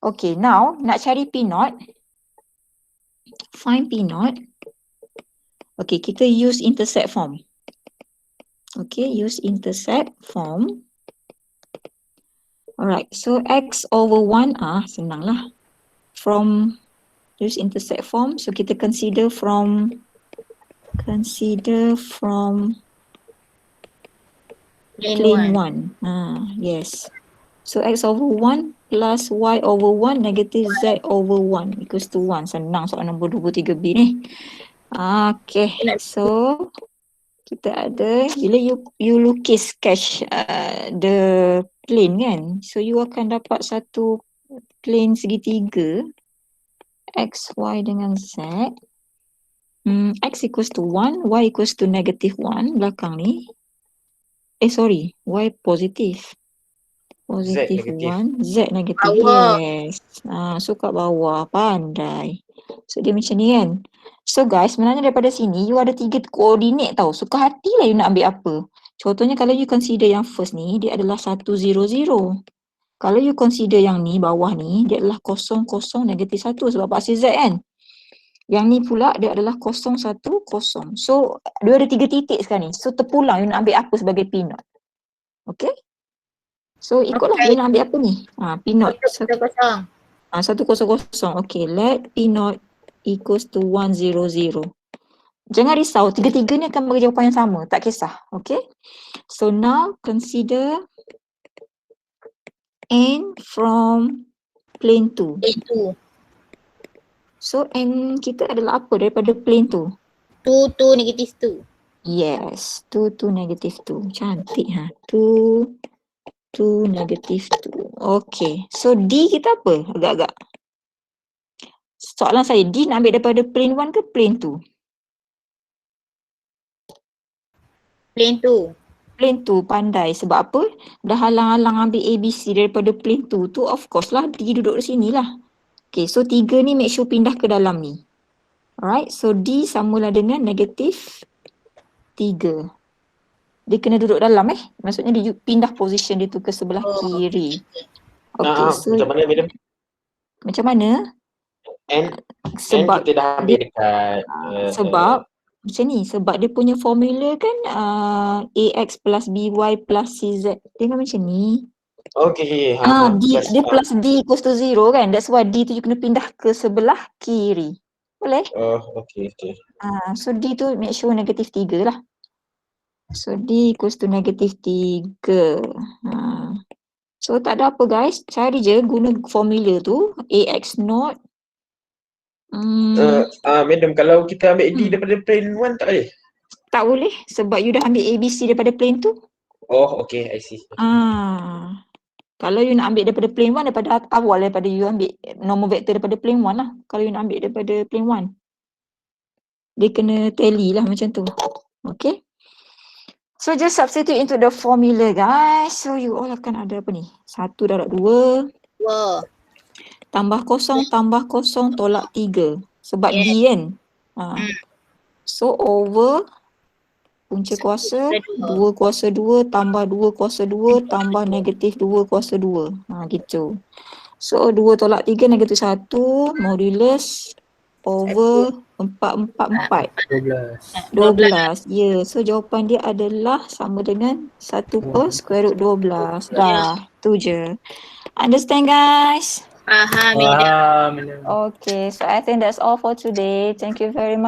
Okay, now nak cari P0. Find P0. Okay, kita use intercept form. Okay, use intercept form. Alright, so X over 1, senang lah. From, use intercept form, so kita consider from plane 1. Yes. So X over 1 plus Y over 1 negative Z over 1 equals to 1. Senang soalan nombor 23B ni. Okay, so kita ada, bila you lukis sketch the plane kan, so you akan dapat satu plane segitiga X, Y dengan Z. X equals to 1, Y equals to negative 1 belakang ni. Y positif. Positif 1, Z negatif. Yes. So kat bawah, pandai. So dia macam ni kan. So guys, sebenarnya daripada sini you ada 3 koordinat tau. Suka hatilah you nak ambil apa. Contohnya kalau you consider yang first ni, dia adalah 1, 0, 0. Kalau you consider yang ni, bawah ni, dia adalah 0, 0, negatif 1 sebab paksi Z kan. Yang ni pula dia adalah 0, 1, 0. So dia ada 3 titik sekarang ni. So terpulang you nak ambil apa sebagai P naught. Okay. So ikutlah you nak ambil apa ni. P naught. 1, 0. 1, 0, 0. Okay, let P naught equals to 1, 0, 0. Jangan risau, tiga-tiga ni akan bagi jawapan yang sama, tak kisah. Okay. So now consider n from plane 2. Itu. So n kita adalah apa daripada plane 2? 2, 2, negative 2. Yes, 2, 2, negative 2. Cantik 2, 2, negative 2. Okay, so D kita apa agak-agak? Soalan saya, D nak ambil daripada plane 1 ke plane 2? Plane 2. Plane 2 pandai sebab apa? Dah halang-halang ambil ABC daripada plane 2 tu, of course lah D duduk di sini lah. Okay, so 3 ni make sure pindah ke dalam ni. Alright, so D samalah dengan negatif 3. Dia kena duduk dalam maksudnya dia pindah position dia tu ke sebelah kiri. Okay, so macam mana madam? macam mana? N Sebab kita dah ambil dekat sebab macam ni, sebab dia punya formula kan AX plus BY plus CZ. Dia kan macam ni. okay. Dia plus D equals to 0 kan. That's why D tu you kena pindah ke sebelah kiri. Boleh? Okay. So D tu make sure negatif 3 lah. So D equals to negatif 3. So tak ada apa guys. Cari je guna formula tu. AX naught. Madam, kalau kita ambil D daripada plane 1 tak boleh? Tak boleh sebab you dah ambil ABC daripada plane tu. Okay, I see. Kalau you nak ambil daripada plane 1 daripada awal, daripada you ambil normal vector daripada plane 1 lah. Kalau you nak ambil daripada plane 1. Dia kena tally lah macam tu. Okay. So just substitute into the formula guys. So you all akan ada apa ni? 1 darab 2. Wow. Tambah 0, tambah 0, tolak 3. Sebab D kan. So over punca kuasa 2 kuasa 2 tambah 2 kuasa 2 tambah negatif 2 kuasa 2. Gitu. So 2 tolak 3 negatif 1 modulus over 4, 4, 4. 12. Ya, so jawapan dia adalah sama dengan 1 per square root 12. Dah, tu je. Understand guys? Faham. Faham. Okay, so I think that's all for today. Thank you very much.